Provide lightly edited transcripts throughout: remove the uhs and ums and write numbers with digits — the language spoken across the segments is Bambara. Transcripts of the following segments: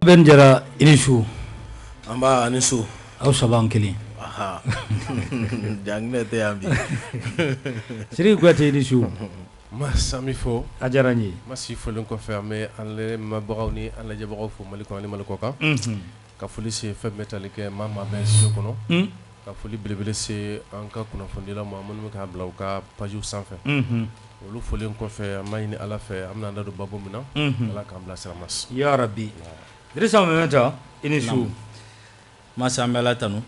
Ben jara inisu amba anisu aw saban kelen aha jangne te ambi siri gwate inisu Masami fo ajaranye masi folen ko fe mais alle mabagaw ni alla jabagaw fo maliko ali maliko ka ka foli se fe metalike mama ben so kono ka foli belebele se anka kuna fondila mo amon ka blaw ka page sanfɛ olu folen ko fe mayni ala fe amna ndadu babu mina ala ka ambla siramas ya rabbi dirisa mementa inisu masa an bɛ ala tanu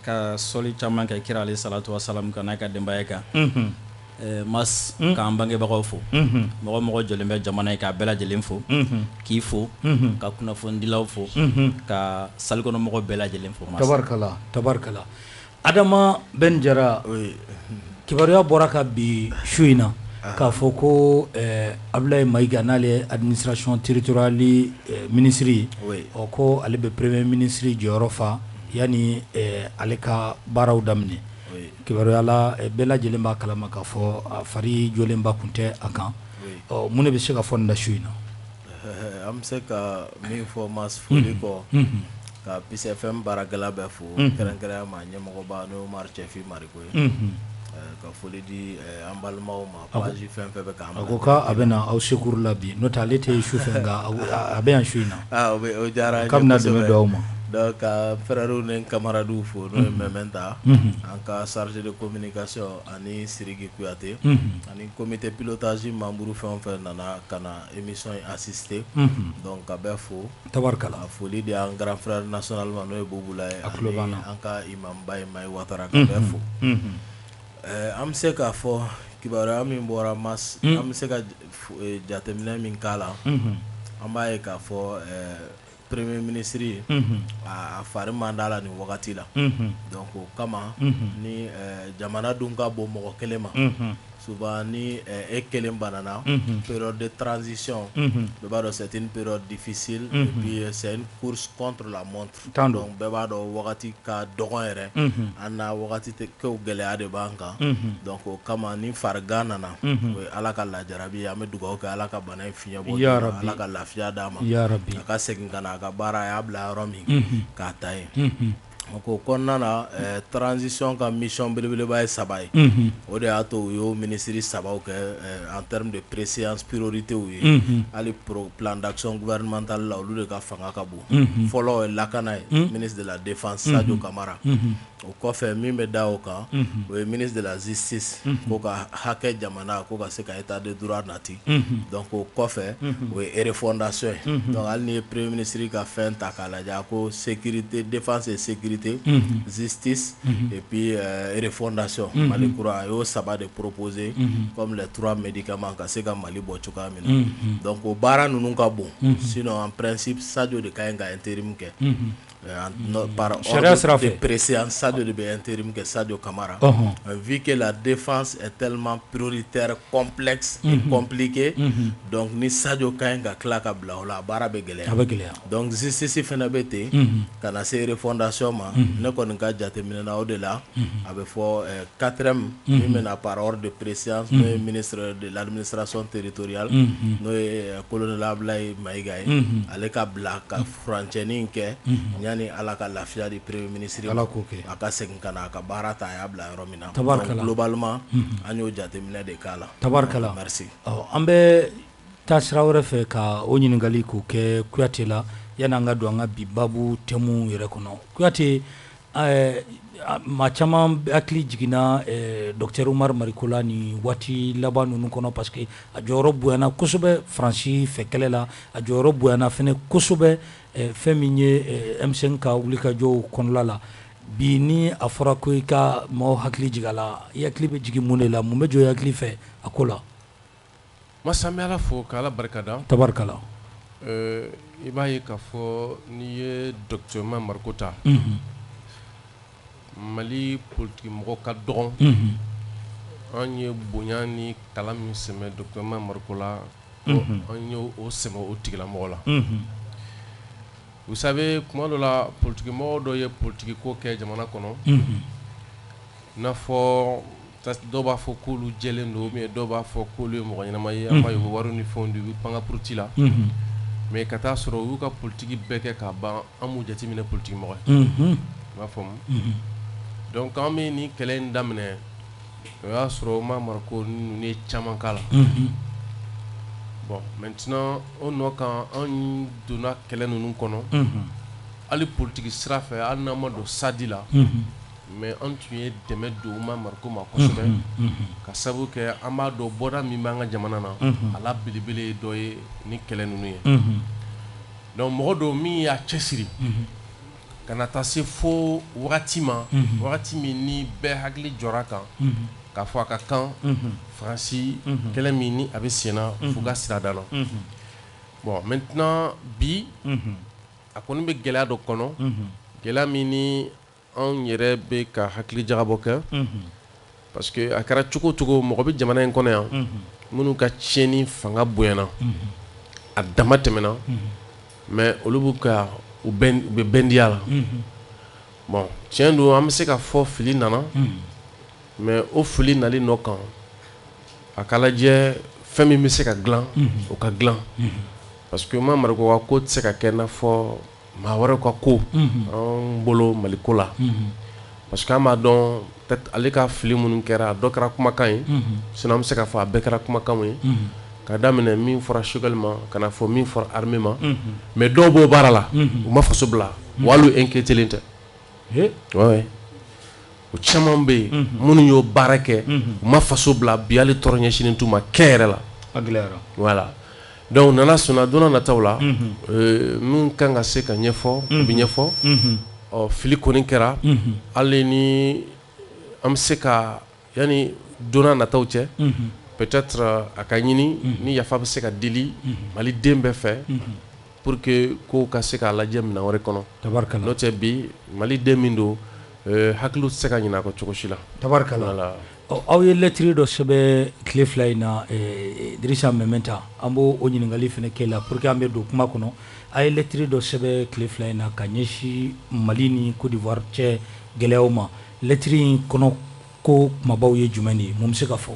ka sɔli caman kɛ kira ale salatu wasalam ka n'a ka denbaya kan mas k'an bangebagaw fo mɔgɔ mɔgɔ jɔlen bɛ jamana ye k'a bɛɛ lajɛlen fo k'i fo ka kunnafonidilaw fo ka salikɔnɔmɔgɔ bɛɛ lajɛlen fo tabarikala tabarikala adama ben jara kibaruya bɔra ka bi su in na k'a fɔ ko Abdoulaye Mayiga n'ale administration territoriale ministre o ko ale bɛ premier ministre jɔyɔrɔ fa yani ale ka baaraw daminɛ kibaruya la bɛɛ lajɛlen b'a kalama k'a fɔ a fari jɔlenba kun tɛ a kan mun de bɛ se ka fɔ nin la su in na an bɛ se ka min fɔ mas foli kɔ ka Peace FM baarakɛla bɛɛ fo kɛrɛnkɛrɛnya ma ɲɛmɔgɔba n'o Umar Cɛfi Mariko ye ka foli di an balimaw ma page fɛn fɛn bɛ k'an a ko a bɛna aw secours la bi n'o tɛ ale tɛ su fɛ nka a bɛ yan su in na o diyara an ye k'a bɛna dɛmɛ don aw ma donc ka frères ni camarades fo n'o ye Mɛmɛnta an ka chargé de communication ani Siriki Kuyate ani comité pilotage membre fɛn o fɛn nana ka na émission assister donc ka bɛɛ fo tabarikala foli di an grand frère national ma n'o ye Bobula ye ani an ka imamba ye Mayi Watara ka bɛɛ fo an bɛ se k'a fɔ kibaruya min bɔra mas an bɛ se ka jateminɛ min k'a la an b'a ye k'a fɔ premier ministre ye a fari man d'a la nin wagati la donc o kama ni jamana dun ka bon mɔgɔ kelen ma souvent ni e kelen banana période de transition bɛɛ b'a dɔn c'est une période difficile et puis c'est une course contre la montre donc bɛɛ b'a dɔn wagati ka dɔgɔn yɛrɛ an na wagati ko gɛlɛya de b'an kan donc o kama ni farigan nana o ye ala ka lajarabi an bɛ dugawu kɛ ala ka bana in fiɲɛ bɔ ala ka lafiya d'a ma a ka segin ka na a ka baara a y'a bila yɔrɔ min k'a ta ye ko kɔnɔna na transition ka mission belebeleba ye 3 ye o de y'a to u y'o ministre 3 kɛ en termes de préséance priorité u ye hali plan d'action gouvernementale la olu de ka fanga ka bon fɔlɔ ye lakana ye ministre de la défense Sadio Kamara o kɔfɛ min bɛ da o kan o ye ministre de la justice ko ka hakɛ jamana ko ka se ka état de droit nati donc o kɔfɛ o ye refondation ye donc hali ni ye premier ministre ka fɛn ta k'a lajɛ ko sécurité défense et sécurité justice et puis refondation Mali kura a y'o 3 de proposer comme les 3 médicaments ka se ka Mali bɔ cogoya min na donc o baara ninnu ka bon sinon en principe Sadio de ka ɲi ka intérim kɛ par ordre de préséance Sadio de bɛ intérim kɛ Sadio Kamara vu que la défense est tellement prioritaire complexe et compliquée donc ni Sadio ka ɲi ka tila ka bila o la a baara bɛ gɛlɛya donc justice fana bɛ ten ka na se refondation ma ne kɔni ka jateminɛ na o de la a bɛ fɔ 4e min bɛna par ordre de préséance n'o ye ministre de l'administration territoriale n'o ye colonel Abdoulaye Mayiga ye ale ka bila ka furancɛnin kɛ yani ala ka lafiya di premier ministre a ka segin ka na a ka baara ta a y'a bila yɔrɔ min na donc globalement an y'o jateminɛ de k'a la tabarikala merci an bɛ taa sira wɛrɛ fɛ ka o ɲininkali k'o kɛ Kuyate la yani an ka don an ka bi babu thème yɛrɛ kɔnɔ Kuyate maa caman hakili jiginna docteur Umar Mariko la ni waati laban ninnu kɔnɔ parce que a jɔyɔrɔ bonyana kosɛbɛ Faransi fɛ kɛlɛ la a jɔyɔrɔ bonyana fɛnɛ kosɛbɛ fɛn min ye M5 ka wulikajɔw kɔnɔla la bi ni a fɔra ko i ka maaw hakili jigin a la i hakili bɛ jigin mun de la mun bɛ jɔ i hakili fɛ a ko la masa bɛ ala fo k'ala barikada tabarikala i b'a ye k'a fɔ n'i ye docteur Umar Mariko ta Mali politique mɔgɔ ka dɔgɔn an ye bonya ni kalan min sɛmɛ docteur Umar Mariko la an ye o sɛmɛ o tigilamɔgɔ la vous savez kuma dɔ la politique mɔgɔ dɔ ye politique ko kɛ jamana kɔnɔ n'a fɔ dɔw b'a fɔ k'olu jɛlen don mais dɔw b'a fɔ k'olu ye mɔgɔ ɲɛnama ye an b'a ye u bɛ wari ni fɛnw di u bɛ pan ka puruti la mais ka taa sɔrɔ u y'u ka politique bɛɛ kɛ ka ban an m'u jateminɛ politique mɔgɔ Mhm. m'a faamu donc an bɛ ni kɛlɛ in daminɛ o y'a sɔrɔ ma mariko ninnu ye caman k'a la bon maintenant o nɔ kan an donna kɛlɛ ninnu kɔnɔ hali politique sira fɛ hali n'an ma don sadi la mais an tun ye dɛmɛ don ma mariko ma kosɛbɛ ka sabu kɛ an b'a dɔn bɔda min b'an ka jamana na a la belebele ye dɔ ye ni kɛlɛ ninnu ye donc mɔgɔ dɔw min y'a cɛsiri ka na taa se fo wagati ma wagati min ni bɛɛ hakili jɔra kan k'a fɔ a ka kan faransi kɛlɛ min ni a bɛ senna f'u ka sira da la bon maintenant bi a kɔni bɛ gɛlɛya dɔ kɔnɔ gɛlɛya min ni anw yɛrɛ bɛ ka hakili jagabɔ kɛ parce que a kɛra cogo o cogo mɔgɔ bɛ jamana in kɔnɔ yan minnu ka tiɲɛni fanga bonyana a dama tɛmɛna mais olu b'u ka u bɛ bɛndiya la bon tiɲɛ don an bɛ se ka fɔ fili nana mais o fili nali nɔ kan a ka lajɛ fɛn min bɛ se ka dilan o ka dilan parce que ma mariko ka ko tɛ se ka kɛ i n'a fɔ maa wɛrɛ ka ko an bolo maliko la parce que an b'a dɔn ale ka fili minnu kɛra a dɔ kɛra kumakan ye sinon an bɛ se ka fɔ a bɛɛ kɛra kumakanw ye ka daminɛ min fɔra Choguel ma ka na fɔ min fɔra armée ma mais dɔw b'o baara la u ma faso bila wa hali u inquiételen tɛ ouais o caman bɛ yen minnu y'o baara kɛ u ma faso bila bi hali tɔɔrɔ ɲɛsinnen t'u ma kɛ yɛrɛ la a gɛlɛyara voilà donc nana sɔnna don n'a nataw la min kan ka se ka ɲɛfɔ u bɛ ɲɛfɔ ɔ fili kɔni kɛra hali ni an bɛ se ka yanni don n'a nataw cɛ peut-être a ka ɲini ni yafa bɛ se ka deli Mali den bɛɛ fɛ pour que kow ka se k'a lajɛ minɛn wɛrɛ kɔnɔ tabarikala n'o tɛ bi Mali den min don hakiliw tɛ se ka ɲinɛ a kɔ cogo si la tabarikala aw ye lɛtiri dɔ sɛbɛn tile fila in na Dirisa Mɛmɛnta an b'o ɲininkali fana kɛ la pour que an bɛ don kuma kɔnɔ a ye lɛtiri dɔ sɛbɛn tile fila in na ka ɲɛsin Mali ni Côte d'Ivoire cɛ gɛlɛyaw ma lɛtiri in kɔnɔ ko kumabaw ye jumɛn de ye mun bɛ se ka fɔ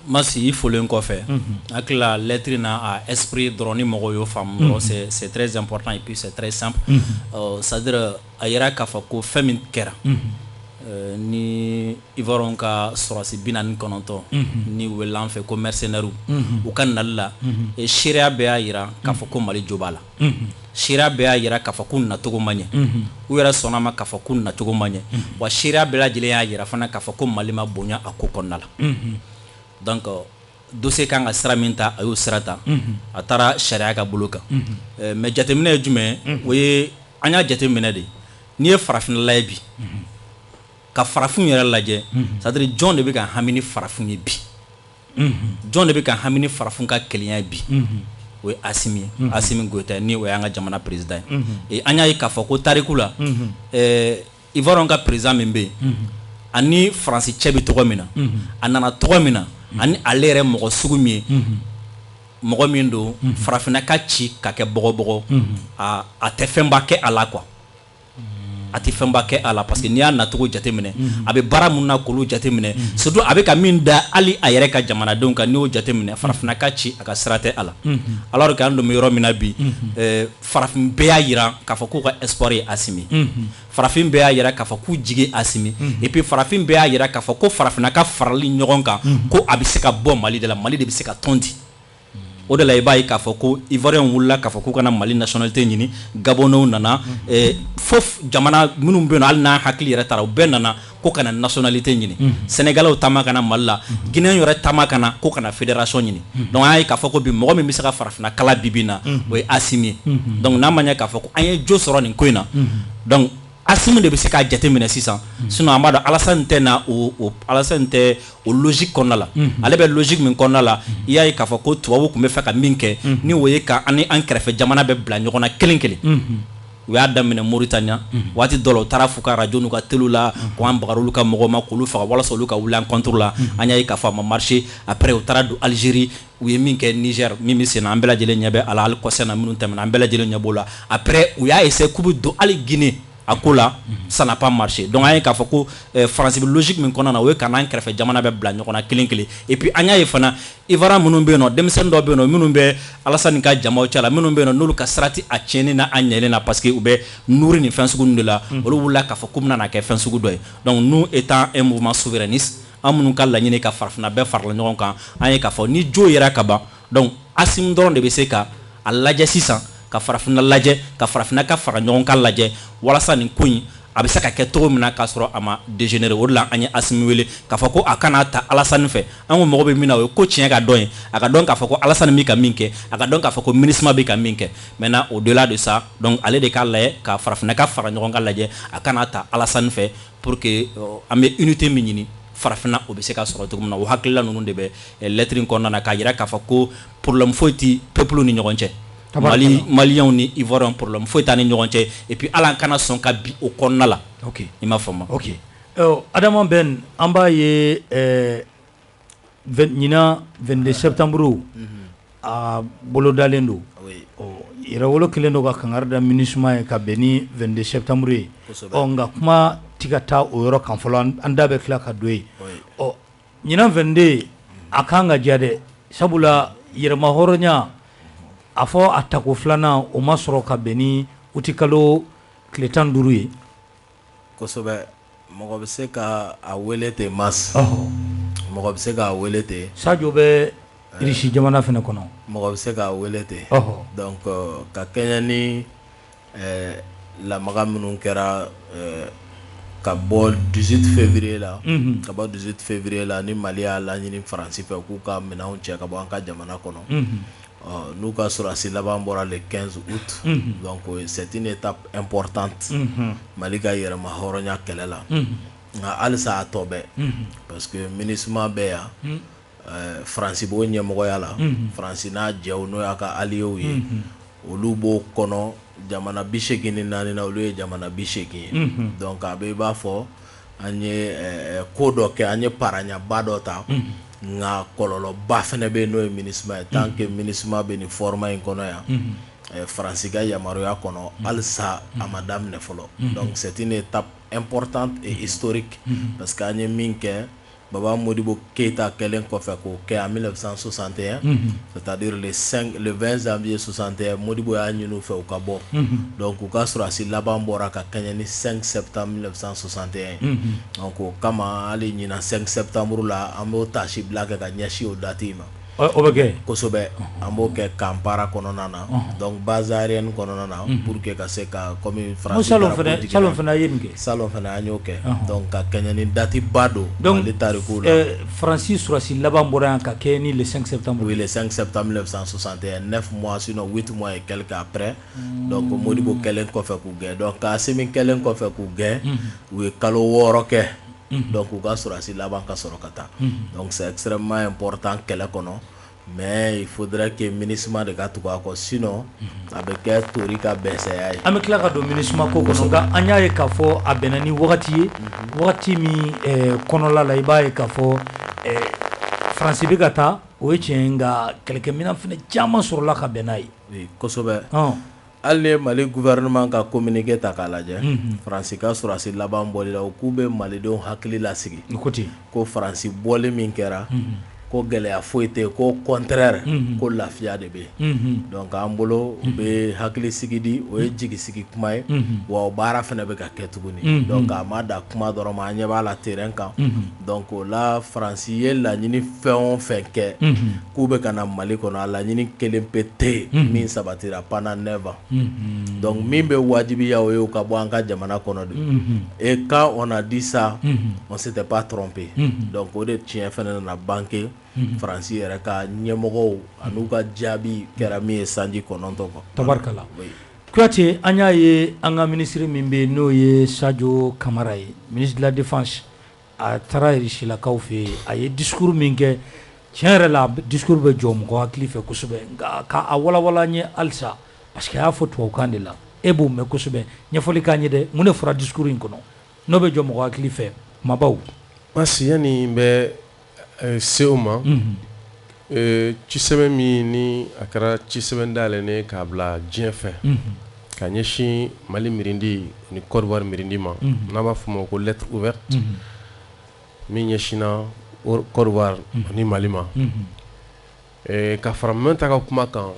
Masi i folen kɔfɛ hakili la lettre na a esprit dɔrɔn ni mɔgɔw y'o faamu dɔrɔn c'est très important et puis c'est très simple c'est-à-dire a yira k'a fɔ ko fɛn min kɛra ni Ivoirien ka sɔrɔsi 49 ni wele an fɛ ko mercenaires u ka nali la sariya bɛɛ y'a yira k'a fɔ ko Mali jo b'a la sariya bɛɛ y'a yira k'a fɔ k'u nacogo ma ɲɛ u yɛrɛ sɔnna ma k'a fɔ k'u nacogo ma ɲɛ wa sariya bɛɛ lajɛlen y'a yira fana k'a fɔ ko Mali ma bonya a ko kɔnɔna la donc dossier kan ka sira min ta a y'o sira ta a taara sariya ka bolo kan mais jateminɛ ye jumɛn o ye an y'a jateminɛ de n'i ye farafinna lajɛ bi ka farafin yɛrɛ lajɛ c'est-à-dire jɔn de bɛ ka hami ni farafin ye bi jɔn de bɛ ka hami ni farafin ka kɛlɛya bi o ye Asimi ye Asimi Goïta ni o y'an ka jamana président ye an y'a ye k'a fɔ ko tariku la Ivoirien ka président min bɛ yen ani Faransi cɛ bɛ tɔgɔ min na a nana tɔgɔ min na ani ale yɛrɛ mɔgɔ sugu min ye mɔgɔ min don farafinna ka ci ka kɛ bɔgɔbɔgɔ a tɛ fɛnba kɛ a la quoi a tɛ fɛnba kɛ a la parce que n'i y'a nacogo jateminɛ a bɛ baara mun na k'olu jateminɛ surtout a bɛ ka min da hali a yɛrɛ ka jamanadenw kan n'i y'o jateminɛ farafinna ka ci a ka sira tɛ a la alors que an dun bɛ yɔrɔ min na bi farafin bɛɛ y'a yira k'a fɔ k'u ka espoir ye Asimi farafin bɛɛ y'a yira k'a fɔ k'u jigi Asimi et puis farafin bɛɛ y'a yira k'a fɔ ko farafinna ka farali ɲɔgɔn kan ko a bɛ se ka bɔ Mali de la Mali de bɛ se ka tɔn di o de la i b'a ye k'a fɔ ko Ivoirien wulila k'a fɔ k'u kana Mali nationalité ɲini Gabonnew nana fo jamana minnu bɛ yen hali n'a hakili yɛrɛ taara u bɛɛ nana ko kana nationalité ɲini Sénégalais taama kana Mali la Guinéen yɛrɛ taama kana ko kana fédération ɲini donc an y'a ye k'a fɔ ko bi mɔgɔ min bɛ se ka farafinna kala bi bi in na o ye Asimi ye donc n'a ma ɲɛ k'a fɔ ko an ye jo sɔrɔ nin ko in na donc Asimi de bɛ se k'a jateminɛ sisan sinon an b'a dɔn Alassane tɛ na Alassane tɛ o logique kɔnɔna la ale bɛ logique min kɔnɔna la i y'a ye k'a fɔ ko tubabu tun bɛ fɛ ka min kɛ ni o ye ka ani an kɛrɛfɛ jamana bɛ bila ɲɔgɔn na kelen kelen u y'a daminɛ Mauritania waati dɔ la u taara f'u ka radio n'u ka télé la k'an bagara olu ka mɔgɔw ma k'olu faga walasa olu ka wuli an contre la an y'a ye k'a fɔ a ma marché après u taara don Algérie u ye min kɛ Niger min bɛ sen na an bɛɛ lajɛlen ɲɛ bɛ a la hali kɔsɛn na minnu tɛmɛna an bɛɛ lajɛlen ɲɛ b'o la après u y'a essayer k'u bɛ don hali Guinée a ko la ça n'a pas marché donc an ye k'a fɔ ko faransi bɛ logique min kɔnɔna na o ye ka n'an kɛrɛfɛ jamana bɛ bila ɲɔgɔn na kelen kelen et puis an y'a ye fana Ivoiriens minnu bɛ yen nɔ denmisɛnnin dɔw bɛ yen nɔ minnu bɛ Alassane ka jamaw cɛ la minnu bɛ yen nɔ n'olu ka sira tɛ a tiɲɛni na a ɲɛlen na parce que u bɛ nourrir nin fɛn sugu ninnu de la olu wulila k'a fɔ k'u bɛna na kɛ fɛn sugu dɔ ye donc nous étant un mouvement souverainiste an minnu ka laɲini ka farafinna bɛɛ farala ɲɔgɔn kan an ye k'a fɔ ni jo yera ka ban donc Assimi dɔrɔn de bɛ se ka a lajɛ sisan ka farafinna lajɛ ka farafinna ka fara ɲɔgɔn kan lajɛ walasa nin ko in a bɛ se ka kɛ cogo min na k'a sɔrɔ a ma dégénérer o de la an ye Assimi wele k'a fɔ ko a kana ta Alassane fɛ an ko mɔgɔ bɛ min na o ye ko tiɲɛ ka dɔn ye a ka dɔn k'a fɔ ko Alassane bɛ ka min kɛ a ka dɔn k'a fɔ ko MINUSMA bɛ ka min kɛ maintenant au delà de ça donc ale de k'a lajɛ ka farafinna ka fara ɲɔgɔn kan lajɛ a kana ta Alassane fɛ pour que an bɛ unité min ɲini farafinna o bɛ se ka sɔrɔ cogo min na o hakilila ninnu de bɛ lettre in kɔnɔna na k'a yira k'a fɔ ko problème foyi tɛ peuple ni ɲɔgɔn cɛ Maliens ni Ivoiriens problème foyi t'ani ɲɔgɔn cɛ et puis ala kana sɔn ka bi o kɔnɔna la ok i m'a faamu ok Adama Ben an b'a ye ɲina 22 septembre a bolodalen don yɛrɛwolo kelen don ka kangari da MINUSMA ye ka bɛn ni 22 septembre ye nka kuma ti ka taa o yɔrɔ kan fɔlɔ an da bɛ tila ka don ye ɲina 22 a kan ka diya dɛ sabula yɛrɛmahɔrɔnya a fɔ a tako filanan o ma sɔrɔ ka bɛn ni uti kalo tile 15 ye kosɛbɛ mɔgɔ bɛ se ka a wele ten mas mɔgɔ bɛ se ka wele ten Sadio bɛ Irisi jamana fana kɔnɔ mɔgɔ bɛ se ka wele ten donc ka kɛɲɛ ni lamaga minnu kɛra ka bɔ 18 février la ka bɔ 18 février la ni Mali y'a laɲini Faransi fɛ k'u ka minɛnw cɛ ka bɔ an ka jamana kɔnɔ n'u ka sɔrɔdasi laban bɔra le 15 août donc c'est une étape importante Mali ka yɛrɛma hɔrɔnya kɛlɛ la nka halisa a tɔ bɛ parce que MINUSMA bɛ yan Faransi b'o ɲɛmɔgɔya la Faransi n'a jɛw n'o y'a ka alliés ye olu b'o kɔnɔ jamana 84 na olu ye jamana 80 ye donc a bɛ i b'a fɔ an ye ko dɔ kɛ an ye paranyaba dɔ ta nka kɔlɔlɔba fana bɛ yen n'o ye MINUSMA ye tant que MINUSMA bɛ nin format in kɔnɔ yan Faransi ka yamaruya kɔnɔ halisa a ma daminɛ fɔlɔ donc c'est une étape importante et historique parce que an ye min kɛ Baba Modibo Keïta kɛlen kɔfɛ k'o kɛ en 1961 c'est-à-dire le 20 janvier 61 Modibo y'a ɲini u fɛ u ka bɔ donc u ka sɔrɔdasi laban bɔra ka kɛɲɛ ni 5 septembre 1961 donc o kama hali ɲina 5 septembre la an b'o tasi bila kɛ ka ɲɛsin o date ma o bɛ kɛ kosɛbɛ an b'o kɛ Kampala kɔnɔna na donc base aérienne kɔnɔna na pour que ka se ka comme France salon fana ye nin kɛ salon fana an y'o kɛ donc ka kɛɲɛ ni date ba don ale tariku la Faransi sɔrɔdasi laban bɔra yan ka kɛ ni le 5 septembre oui le 5 septembre 1961 9 mois sinon 8 mois et quelques après donc Modibo kɛlen kɔfɛ k'u gɛn donc Assimi kɛlen kɔfɛ k'u gɛn u ye kalo 6 kɛ donc u ka sɔrɔdasi laban ka sɔrɔ ka taa donc c'est extrêmement important kɛlɛ kɔnɔ mais il faudrait que MINUSMA de ka tugu a kɔ sinon a bɛ kɛ tori ka bɛnsɛya ye an bɛ tila ka don MINUSMA ko kɔnɔ nka an y'a ye k'a fɔ a bɛnna ni wagati ye wagati min kɔnɔla la i b'a ye k'a fɔ Faransi bɛ ka taa o ye tiɲɛ nka kɛlɛkɛminɛn fana caman sɔrɔla ka bɛn n'a ye kosɛbɛ hali ni Mali gouvernement ka communiqué ta k'a lajɛ Faransi ka sɔrɔdasi laban bɔli la u k'u bɛ malidenw hakili lasigi ko Faransi bɔli min kɛra ko gɛlɛya foyi tɛ ko contraire ko lafiya de bɛ donc an bolo u bɛ hakili sigi di o ye jigisigi kuma ye wa o baara fana bɛ ka kɛ tuguni donc a ma da kuma dɔrɔn ma an ɲɛ b'a la terrain kan donc o la Faransi ye laɲini fɛn o fɛn kɛ k'u bɛ ka na Mali kɔnɔ a laɲini kelen pe tɛ min sabatira pendant 9 ans donc min bɛ wajibiya o ye u ka bɔ an ka jamana kɔnɔ de et quand on a dit ça on s'était pas trompé donc o de tiɲɛ fana nana banque Faransi yɛrɛ ka ɲɛmɔgɔw an'u ka jaabi kɛra min ye sanji 9 kɔ tabarikala Kuyate an y'a ye an ka ministre min bɛ n'o ye Sadio Kamara ye ministre de la défense a taaraIrisilakaw fɛ yen a ye discours min kɛ tiɲɛ yɛrɛ la discours bɛ jɔ mɔgɔ hakili fɛ kosɛbɛ nka k'a walawala an ye halisa parce que a y'a fɔ tubabukan de la e b'o mɛn kosɛbɛ ɲɛfɔli k'an ye dɛ mun de fɔra discours in kɔnɔ n'o bɛ jɔ mɔgɔ hakili fɛ kumabaw parce que yanni bɛ se o ma cisɛbɛn min ni a kɛra cisɛbɛn dayɛlɛnnen k'a bila diɲɛ fɛ ka ɲɛsin Mali mirindi ni Côte d'Ivoire mirindi ma n'a b'a fɔ o ma ko lettre ouverte min ɲɛsinna Côte d'Ivoire ni Mali ma ka fara min ta ka kuma kan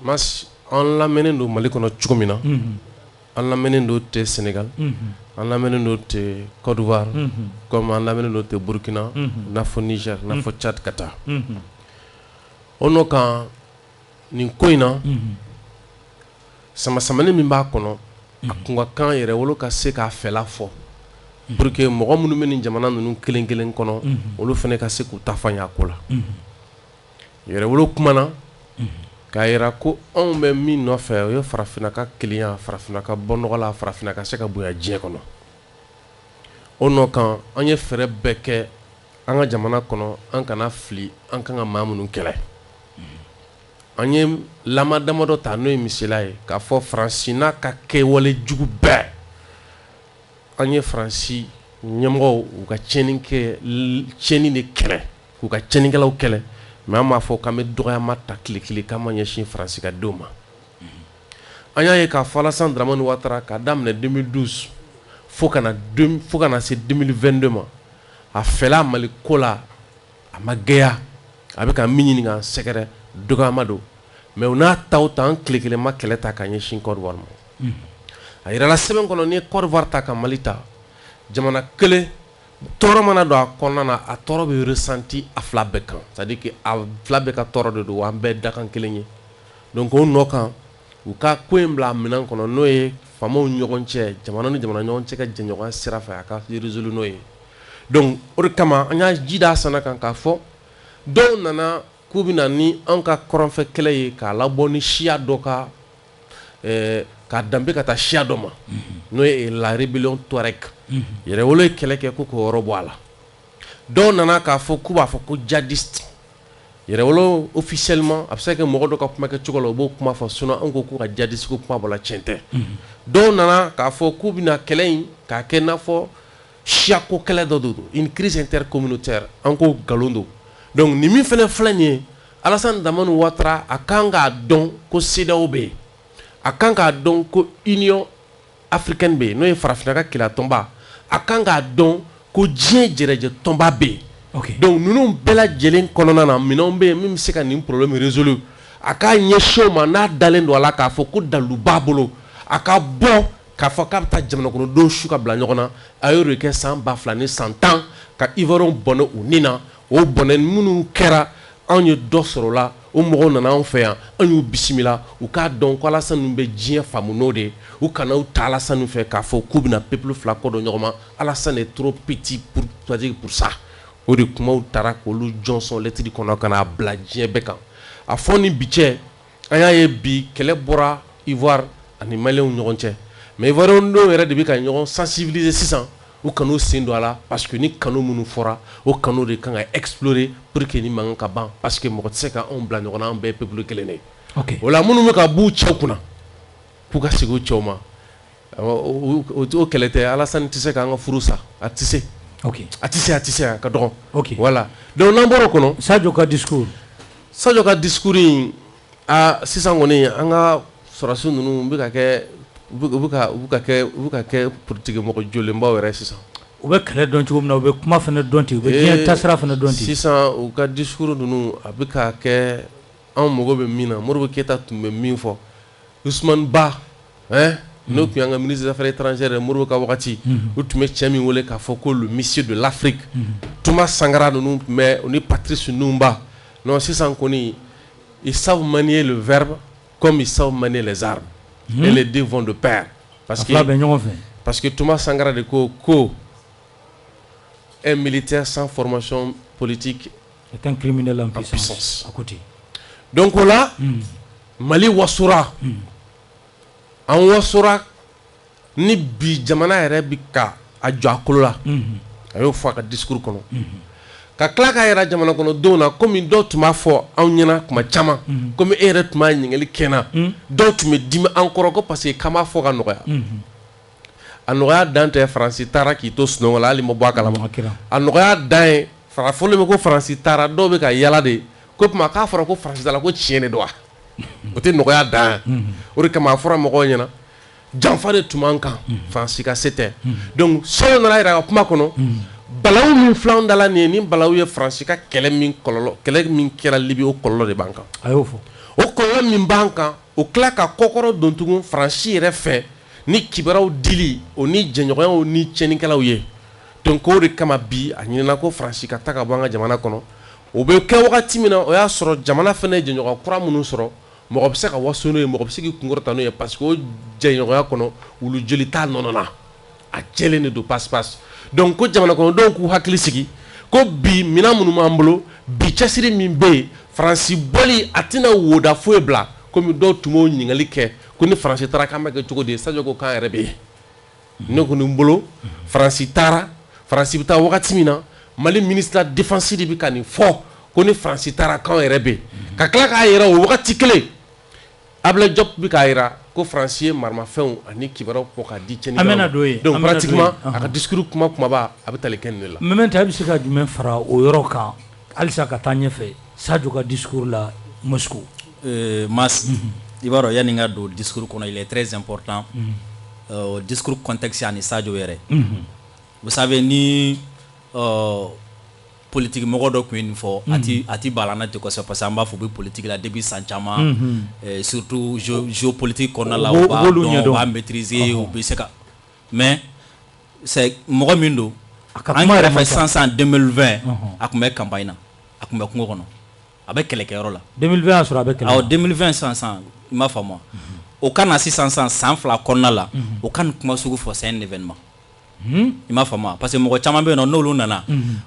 mas an lamɛnnen don Mali kɔnɔ cogo min na an lamɛnnen don tɛ Sénégal an lamɛnnen don tɛ Côte d'Ivoire comme an lamɛnnen don tɛ Burkina n'a fɔ Niger n'a fɔ Tchad ka taa o n'o kan nin ko in na sama-samani min b'a kɔnɔ a kun ka kan yɛrɛ wolo ka se k'a fɛla fɔ pour que mɔgɔ minnu bɛ nin jamana ninnu kelen kelen kɔnɔ olu fana ka se k'u ta fɔ ɲɛ ko la yɛrɛ wolo kumana k'a yira ko anw bɛ min nɔfɛ o ye farafinna ka kelenya farafinna ka bɔ nɔgɔ la farafinna ka se ka bonya diɲɛ kɔnɔ o nɔ kan an ye fɛɛrɛ bɛɛ kɛ an ka jamana kɔnɔ an kana fili an kan ka maa minnu kɛlɛ an ye lama damadɔ ta n'o ye misaliya ye k'a fɔ Faransi n'a ka kɛwale jugu bɛɛ an ye Faransi ɲɛmɔgɔw u ka tiɲɛni de kɛlɛ k'u ka tiɲɛnikɛlaw kɛlɛ mais an b'a fɔ k'an bɛ dɔgɔyama ta tile kelen k'an ma ɲɛsin Faransi ka denw ma an y'a ye k'a fɔ Alassane Dramane Ouattara k'a daminɛ 2012 fo ka na se 2022 ma a fɛla Mali ko la a ma gɛya a bɛ ka min ɲini k'an sɛgɛrɛ dɔgɔyama don mais u n'a ta o ta an tile kelen ma kɛlɛ ta ka ɲɛsin Côte d'Ivoire ma a yirala sɛbɛn kɔnɔ n'i ye Côte d'Ivoire ta ka Mali ta jamana kelen tɔɔrɔ mana don a kɔnɔna na a tɔɔrɔ bɛ ressenti a fila bɛɛ kan c'est à dire que a fila bɛɛ ka tɔɔrɔ de don wa an bɛɛ dakan kelen ye donc o nɔ kan u ka ko in bila minɛn kɔnɔ n'o ye faamaw ɲɔgɔn cɛ jamana ni jamana ɲɔgɔn cɛ ka jɛɲɔgɔnya sira fɛ a ka résoudre n'o ye donc o de kama an y'a jida a sana kan k'a fɔ dɔw nana k'u bɛ na ni an ka kɔrɔnfɛ kɛlɛ ye k'a labɔ ni siya dɔ ka k'a danbe ka taa siya dɔ ma n'o ye la rébellion Touareg yɛrɛwolo ye kɛlɛ kɛ ko k'o yɔrɔ bɔ a la dɔw nana k'a fɔ k'u b'a fɔ ko djihadiste yɛrɛwolo officiellement a bɛ se ka kɛ mɔgɔ dɔ ka kuma kɛ cogo la u b'o kuma fɔ sinon an ko k'u ka djihadiste ko kuma bɔra tiɲɛ tɛ dɔw nana k'a fɔ k'u bɛna kɛlɛ in k'a kɛ i n'a fɔ siyako kɛlɛ dɔ don une crise intercommunautaire an ko nkalon don donc ni min fana filɛ nin ye Alassane Dramane Ouattara a kan k'a dɔn ko CEDEAO bɛ yen a kan k'a dɔn ko Union africaine bɛ yen n'o ye farafinna ka kɛlɛ tɔnba a kan k'a dɔn ko diɲɛ jɛrɛjɛ tɔnba bɛ yen donc ninnu bɛɛ lajɛlen kɔnɔna na minɛnw bɛ yen min bɛ se ka nin problème résoudre a k'a ɲɛsin o ma n'a dalen don a la k'a fɔ ko dalu b'a bolo a ka bɔ k'a fɔ k'a bɛ taa jamana kɔnɔdenw su ka bila ɲɔgɔn na a y'o de kɛ san 2000 ni san 10 ka Ivoiriyɛnw bɔnɛ u ni na o bɔnɛ minnu kɛra anw ye dɔ sɔrɔ o la o mɔgɔw nana anw fɛ yan an y'u bisimila u k'a dɔn ko Alassane ninnu bɛ diɲɛ faamu n'o de ye u kana u ta Alassane fɛ k'a fɔ k'u bɛna peuple fila kɔ dɔn ɲɔgɔn ma Alassane est trop petit pour ça o de kumaw taara k'olu jɔnsɔn lettre kɔnɔ ka n'a bila diɲɛ bɛɛ kan a fɔ ni bi cɛ an y'a ye bi kɛlɛ bɔra Ivoire ani Maliyɛnw ɲɔgɔn cɛ mais Ivoiriyɛnw dɔw yɛrɛ de bɛ ka ɲɔgɔn sensibiliser sisan u kan'u sen don a la parce que ni kanu minnu fɔra o kanu de kan ka explorer pour que ni mankan ka ban parce que mɔgɔ tɛ se ka anw bila ɲɔgɔn na an bɛɛ ye peuple kelen de ye o la minnu bɛ ka b'u cɛw kunna k'u ka segin u cɛw ma o kɛlɛ tɛ Alassane tɛ se k'an ka furu sa a tɛ se a tɛ se a ka dɔgɔ voilà donc n'an bɔra o kɔnɔ Sadio ka discours in sisan kɔni an ka sɔrɔdasi ninnu bɛ ka kɛ politique mɔgɔ jolenbaw yɛrɛ sisan u bɛ kɛlɛ dɔn cogo min na u bɛ kuma fana dɔn ten u bɛ diɲɛ taasira fana dɔn ten sisan u ka discours ninnu a bɛ ka kɛ anw mago bɛ min na Modibo Keyita tun bɛ min fɔ Ousmane Ba n'o tun y'an ka ministre des affaires étrangères Modibo ka wagati u tun bɛ cɛ min wele k'a fɔ ko le monsieur de l'Afrique Thomas Sankara ninnu tun bɛ o ni Patrice Lumumba non sisan kɔni ils savent manier le verbe comme ils savent manier les armes et les deux vont de pair parce que Thomas Sankara de ko un militaire sans formation politique est un criminel en puissance à côté donc là Mali wasura an wasura ni bi jamana yɛrɛ bi ka a jɔ a kolo la a y'o fɔ a ka discours kɔnɔ ka tila k'a yɛrɛ jamana kɔnɔdenw na komi dɔw tun b'a fɔ anw ɲɛna kuma caman komi e yɛrɛ tun b'a ɲininkali kɛ n na dɔw tun bɛ dimi an kɔrɔ ko parce que k'an b'a fɔ ka nɔgɔya a nɔgɔya dan tɛ Faransi taara k'i to sunɔgɔ la hali ma bɔ a kalama a nɔgɔya dan ye fɔlen bɛ ko Faransi taara dɔw bɛ ka yala de ko tuma k'a fɔra ko Faransi taara ko tiɲɛ de don wa o tɛ nɔgɔya dan o de kama a fɔra mɔgɔw ɲɛna janfa de tun b'an kan Faransi ka se tɛ donc Solo nana yira a ka kuma kɔnɔ balawu min filanw dala nin ye ni balawu ye Faransi ka kɛlɛ min kɛra Libi o kɔlɔlɔ de b'an kan a y'o fɔ o kɔlɔlɔ min b'an kan o tila ka kɔkɔrɔ don tugun Faransi yɛrɛ fɛ ni kibaruyaw dili o ni jɛɲɔgɔnyaw ni tiɲɛnikɛlaw ye donc o de kama bi a ɲinina ko Faransi ka taa ka bɔ an ka jamana kɔnɔ o bɛ kɛ wagati min na o y'a sɔrɔ jamana fana ye jɛɲɔgɔn kura minnu sɔrɔ mɔgɔ bɛ se ka waso n'o ye mɔgɔ bɛ se k'i kunkɔrɔta n'o ye parce que o jɛɲɔgɔnya kɔnɔ wulu joli t'a nɔnɔ na a jɛlen de don passe donc ko jamana kɔnɔdenw k'u hakili sigi ko bi minɛn minnu b'an bolo bi cɛsiri min bɛ yen Faransi bɔli a tɛna woda foyi bila komi dɔw tun b'o ɲininkali kɛ ko ni Faransi taara k'an bɛ kɛ cogo di Sadio ko k'an yɛrɛ bɛ yen ne kɔni n bolo Faransi taara Faransi bɛ taa wagati min na Mali ministre de la défense de bɛ ka nin fɔ ko ni Faransi taara k'an yɛrɛ bɛ yen ka tila k'a yira o wagati kelen Ablaye Diop bɛ k'a yira ko Faransi ye marimafɛnw ani kibaruyaw kɔ k'a di cɛnnikɛlaw ma donc pratiquement a ka discours kumaba a bɛ tali kɛ nin de la Mementa a bɛ se ka jumɛn fara o yɔrɔ kan halisa ka taa ɲɛfɛ Sadio ka discours la Moscou Mas i b'a dɔn yanni n ka don discours kɔnɔ il est très important discours contexte ani Sadio yɛrɛ vous savez ni politique mɔgɔ dɔ tun ye nin fɔ a ti balana ten kosɛbɛ parce que an b'a fɔ u bɛ politique la depuis san caman surtout géopolitique kɔnɔna la u b'a dɔn u b'a maîtriser u bɛ se ka mais c'est mɔgɔ min don an yɛrɛ fɛ sisan 2020 a tun bɛ campagne na a tun bɛ kungo kɔnɔ a bɛ kɛlɛkɛyɔrɔ la 2020 y'a sɔrɔ a bɛ kɛlɛ awɔ 2020 sisan i m'a faamu o ka na sisan san fila kɔnɔna la o ka nin kuma sugu fɔ c'est un événement i m'a faamu parce que mɔgɔ caman bɛ yen nɔ n'olu nana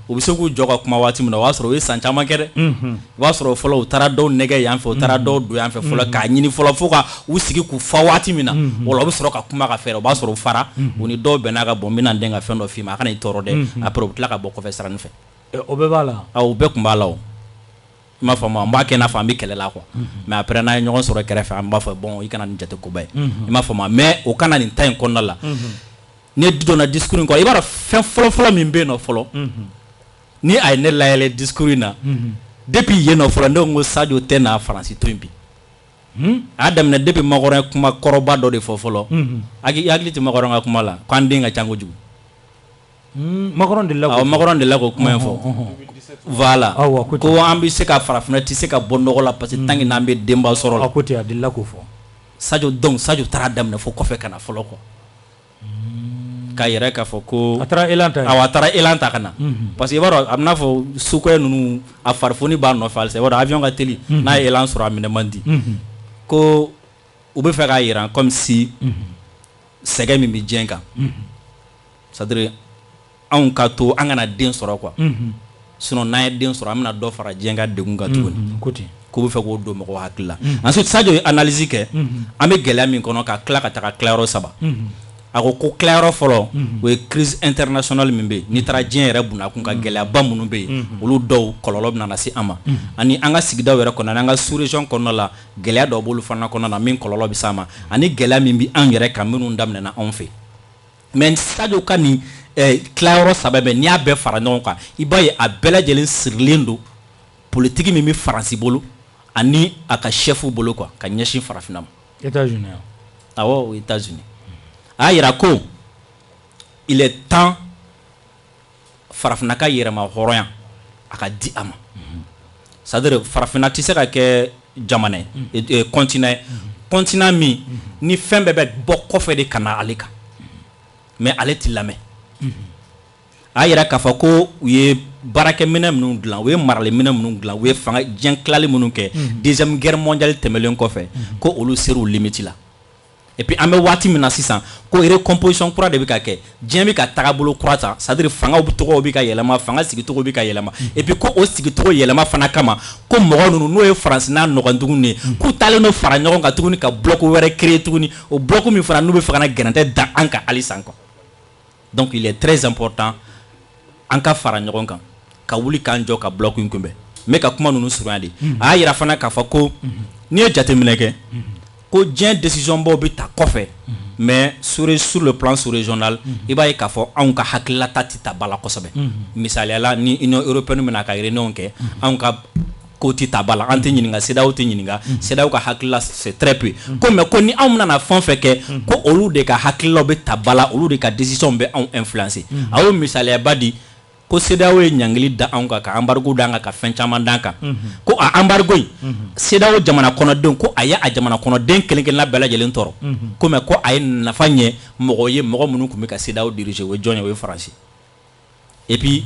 u bɛ se k'u jɔ ka kuma waati min na o b'a sɔrɔ u ye san caman kɛ dɛ i b'a sɔrɔ fɔlɔ u taara dɔw nɛgɛ yan fɛ u taara dɔw don yan fɛ fɔlɔ k'a ɲini fɔlɔ fo ka u sigi k'u fa waati min na o la u bɛ sɔrɔ ka kuma ka fɛɛrɛ o b'a sɔrɔ u fara u ni dɔw bɛn'a ka bɔ n bɛna n den ka fɛn dɔ f'i ma a kana i tɔɔrɔ dɛ après u bɛ tila ka bɔ kɔfɛ siranin fɛ o bɛɛ b'a la o bɛɛ tun b'a la o i m'a faamu n b'a kɛ n'a fɔ an bɛ kɛlɛ la quoi mais après n'a ye ɲɔgɔn sɔrɔ kɛrɛfɛ an b'a fɔ bon i kana nin jate koba ye i m'a faamu mais o kana nin ta in kɔnɔna la ni donna discours in kɔ i b'a dɔn fɛn fɔlɔ-fɔlɔ min bɛ yen nɔ fɔlɔ ni a ye ne layɛlɛ discours in na depuis yen nɔ fɔlɔ ne ko Sadio tɛ na Faransi to yen bi a y'a daminɛ depuis Makɔrɔn ye kuma kɔrɔba dɔ de fɔ fɔlɔ i hakili tɛ Makɔrɔn ka kuma la k'an den ka ca kojugu Makɔrɔn delila k'o kuma in fɔ voilà ko an bɛ se ka farafinna tɛ se ka bɔ nɔgɔ la parce que tant que n'an bɛ denba sɔrɔ la a ko ten a delila k'o fɔ Sadio taara daminɛ fo kɔfɛ ka na fɔlɔ quoi k'a yɛrɛ k'a fɔ ko a taara élan ta a taara élan ta ka na parce que i b'a dɔn a bɛ n'a fɔ Sukoya ninnu a farifoni b'a nɔfɛ halisa i b'a dɔn avion ka teli n'a ye élan sɔrɔ a minɛ man di ko u bɛ fɛ k'a jira comme si sɛgɛ min bɛ diɲɛ kan c'est à dire anw ka to an kana den sɔrɔ quoi sinon n'an ye den sɔrɔ an bɛna dɔ fara diɲɛ ka degun kan tuguni k'u bɛ fɛ k'o don mɔgɔw hakili la ensuite Sadio ye analyse kɛ an bɛ gɛlɛya min kɔnɔ ka tila ka taga tilayɔrɔ 3 a ko tilayɔrɔ fɔlɔ o ye crise internationale min bɛ yen n'i taara diɲɛ yɛrɛ bunakun ka gɛlɛyaba minnu bɛ yen olu dɔw kɔlɔlɔ bɛ na se an ma ani an ka sigidaw yɛrɛ kɔnɔ ani an ka sous région kɔnɔna la gɛlɛya dɔw b'olu fana kɔnɔna na min kɔlɔlɔ bɛ se an ma ani gɛlɛya min bɛ an yɛrɛ kan minnu daminɛna anw fɛ mais Sadio ka nin tilayɔrɔ 3 bɛ n'i y'a bɛɛ fara ɲɔgɔn kan i b'a ye a bɛɛ lajɛlen sirilen don politique min bɛ Faransi bolo ani a ka chef bolo quoi ka ɲɛsin farafinna ma États-Unis awɔ États-Unis a yira ko il est temps farafinna ka yɛrɛma hɔrɔnya a ka di a ma c'est à dire farafinna tɛ se ka kɛ jamana ye continent min ni fɛn bɛɛ bɛ bɔ kɔfɛ de ka na ale kan mais ale tɛ lamɛn a yira k'a fɔ ko u ye baarakɛminɛ minnu dilan u ye maraliminɛ minnu dilan u ye fanga diɲɛ tilali minnu kɛ deuxième guerre mondiale tɛmɛlen kɔfɛ ko olu ser'u limite la et puis an bɛ waati min na sisan ko recomposition kura de bɛ ka kɛ diɲɛ bɛ ka taabolo kura ta c'est à dire fangaw tɔgɔw bɛ ka yɛlɛma fanga sigicogo bɛ ka yɛlɛma et puis ko o sigicogo yɛlɛma fana kama ko mɔgɔ ninnu n'o ye Faransi n'a ɲɔgɔn tuguni k'u taalen no fara ɲɔgɔn kan tuguni ka bloc wɛrɛ créer tuguni o bloc min fana n'u bɛ fɛ ka na gɛrɛntɛ da an kan halisa quoi donc il est très important an ka fara ɲɔgɔn kan ka wuli k'an jɔ ka bloc in kunbɛn n bɛ ka kuma ninnu surunya de a y'a yira fana k'a fɔ ko n'i ye jateminɛ kɛ ko diɲɛ décision baw bɛ ta kɔfɛ mais sur le plan sous-régional i b'a ye k'a fɔ anw ka hakililata tɛ ta ba la kosɛbɛ misaliyala ni Union européenne bɛna ka réunion kɛ anw ka ko ti tabala an tɛ ɲininka CEDEAO tɛ ɲininka CEDEAO ka hakilila c'est très peu ko mais ko ni anw nana fɛn fɛn kɛ ko olu de ka hakililaw bɛ tabala olu de ka décision bɛ anw influencer a y'o misaliyaba di ko CEDEAO ye ɲangili da anw kan ka embargo d'an kan ka fɛn caman d'an kan ko a embargo in CEDEAO jamana kɔnɔdenw ko a ye a jamana kɔnɔden kelen-kelenna bɛɛ lajɛlen tɔɔrɔ ko mais ko a ye nafa ɲɛ mɔgɔ ye mɔgɔ minnu tun bɛ ka CEDEAO diriger o ye jɔn ye o ye Faransi et puis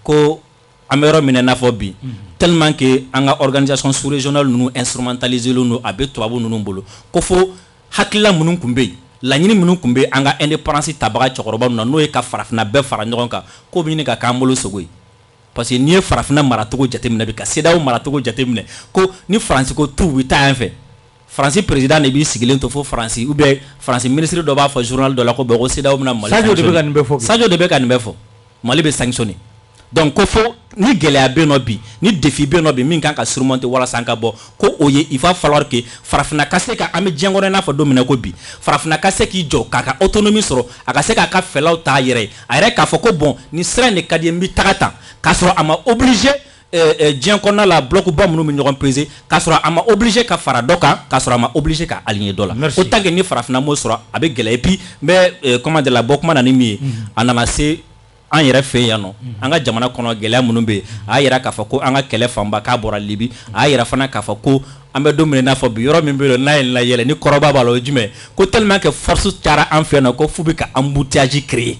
ko an bɛ yɔrɔ min na i n'a fɔ bi tellement que an ka organisation sous-régionale ninnu instrumentalisé len don a bɛ tubabu ninnu bolo ko fo hakilila minnu tun bɛ yen laɲini minnu tun bɛ an ka indépendance tabaga cɛkɔrɔba ninnu na n'o ye ka farafinna bɛɛ fara ɲɔgɔn kan k'o bɛ ɲini ka k'an bolo sogo ye parce que n'i ye farafinna maracogo jateminɛ bi ka CEDEAO maracogo jateminɛ ko ni Faransi ko tu u bɛ taa yan fɛ Faransi président de b'i sigilen to fo Faransi ou bien Faransi ministre dɔ b'a fɔ journal dɔ la ko bɔn ko CEDEAO bɛna Mali Sadio de bɛ ka nin bɛɛ fɔ Sadio de bɛ ka nin bɛɛ fɔ Mali bɛ sanctionner donc ko fo ni gɛlɛya bɛ yen nɔ bi ni défi bɛ yen nɔ bi min kan ka surmonter walasa an ka bɔ ko o ye il va falloir que farafinna ka se ka an bɛ diɲɛ kɔnɔ i n'a fɔ don min na ko bi farafinna ka se k'i jɔ k'a ka autonomie sɔrɔ a ka se k'a ka fɛlaw ta a yɛrɛ ye a yɛrɛ k'a fɔ ko bon nin sira in de ka di n bɛ taga tan k'a sɔrɔ a ma obligé diɲɛ kɔnɔna la bloc ba minnu bɛ ɲɔgɔn peser k'a sɔrɔ a ma obligé ka fara dɔ kan k'a sɔrɔ a ma obligé ka aligner dɔ la ko tant que ni farafinna m'o sɔrɔ a bɛ gɛlɛya et puis n bɛ comment dire la bɔ kuma na ni min ye a nana se an yɛrɛ fɛ yan nɔ an ka jamana kɔnɔ gɛlɛya minnu bɛ yen a y'a yira k'a fɔ ko an ka kɛlɛ fanba k'a bɔra Libi a y'a yira fana k'a fɔ ko an bɛ don min na i n'a fɔ bi yɔrɔ min bɛ yen n'a ye layɛlɛ ni kɔrɔba b'a la o ye jumɛn ko tellement que force cayara an fɛ yan nɔ ko f'u bɛ ka embouteillage créer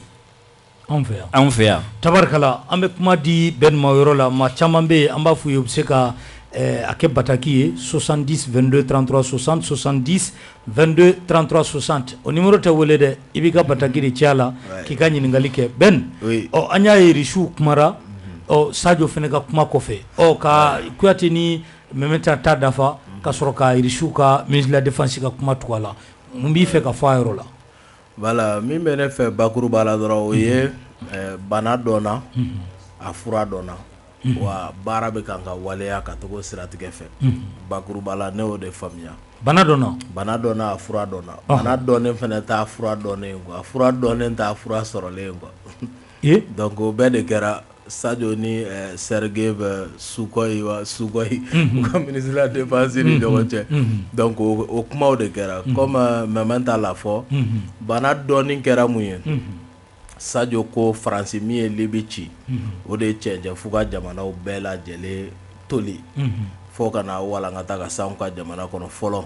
anw fɛ yan tabarikala an bɛ kuma di bɛɛ ma yɔrɔ la maa caman bɛ yen an b'a f'u ye u bɛ se ka a kɛ bataki ye 70 22 33 60 70 22 33 60 o numéro tɛ wele dɛ i b'i ka bataki de ci a la k'i ka ɲininkali kɛ Ben ɔ an y'a ye Risu kumara ɔ Sadio fana ka kuma kɔfɛ ɔ ka Kuyate ni Mɛmɛta ta dafa ka sɔrɔ ka Risu ka ministre de la défense ka kuma tugu a la mun b'i fɛ ka fɔ a yɔrɔ la voilà min bɛ ne fɛ bakuruba la dɔrɔn o ye bana dɔnna a fura dɔnna wa baara bɛ kan ka waleya ka togo siratigɛ fɛ bakuruba la ne y'o de faamuya bana dɔnna a fura dɔnna bana dɔnnen fana t'a fura dɔnnen quoi fura dɔnnen t'a fura sɔrɔlen quoi donc o bɛɛ de kɛra Sadio ni Sergei bɛ Sukhoi u ka ministre de la défense ni ɲɔgɔn cɛ donc o kumaw de kɛra comme Mɛmɛta l'a fɔ bana dɔnnin kɛra mun ye Sadio ko Faransi min ye Libi ci o de ye cɛncɛn f'u ka jamanaw bɛɛ lajɛlen toli fo ka na walankata ka s'anw ka jamana kɔnɔ fɔlɔ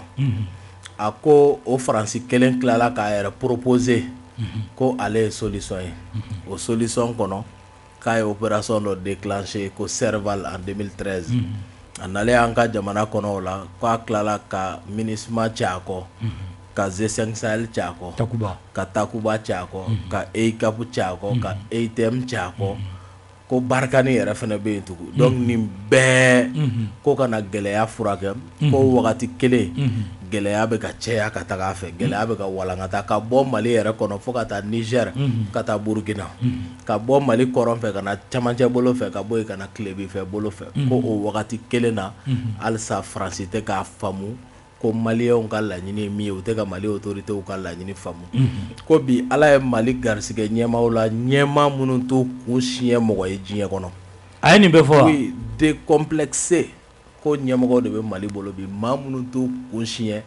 a ko o Faransi kelen tilala k'a yɛrɛ proposer ko ale ye solution ye o solution kɔnɔ k'a ye opération dɔ déclenché ko Serval en 2013 a nalen an ka jamana kɔnɔ o la k'a tilala ka MINUSMA cɛ a kɔ ka G5 Sahel cɛ a kɔ ka Takuba cɛ a kɔ ka EICAP cɛ a kɔ ka EITM cɛ a kɔ ko Barkhane yɛrɛ fana bɛ yen tugun donc nin bɛɛ ko kana gɛlɛya furakɛ ko wagati kelen gɛlɛya bɛ ka cɛya ka taga a fɛ gɛlɛya bɛ ka walankata ka bɔ Mali yɛrɛ kɔnɔ fo ka taa Niger ka taa Burkina ka bɔ Mali kɔrɔn fɛ ka na cɛmancɛ bolo fɛ ka bɔ yen ka na Tilebin fɛ bolo fɛ ko o wagati kelen na halisa Faransi tɛ k'a faamu ko Maliyɛnw ka laɲini ye min ye u tɛ ka Mali autorités ka laɲini faamu ko bi Ala ye Mali garisigɛ ɲɛmaaw la ɲɛmaa minnu t'u kun siɲɛ mɔgɔ ye diɲɛ kɔnɔ a ye nin bɛɛ fɔ wa décomplexé ko ɲɛmɔgɔ de bɛ Mali bolo bi maa minnu t'u kun siɲɛ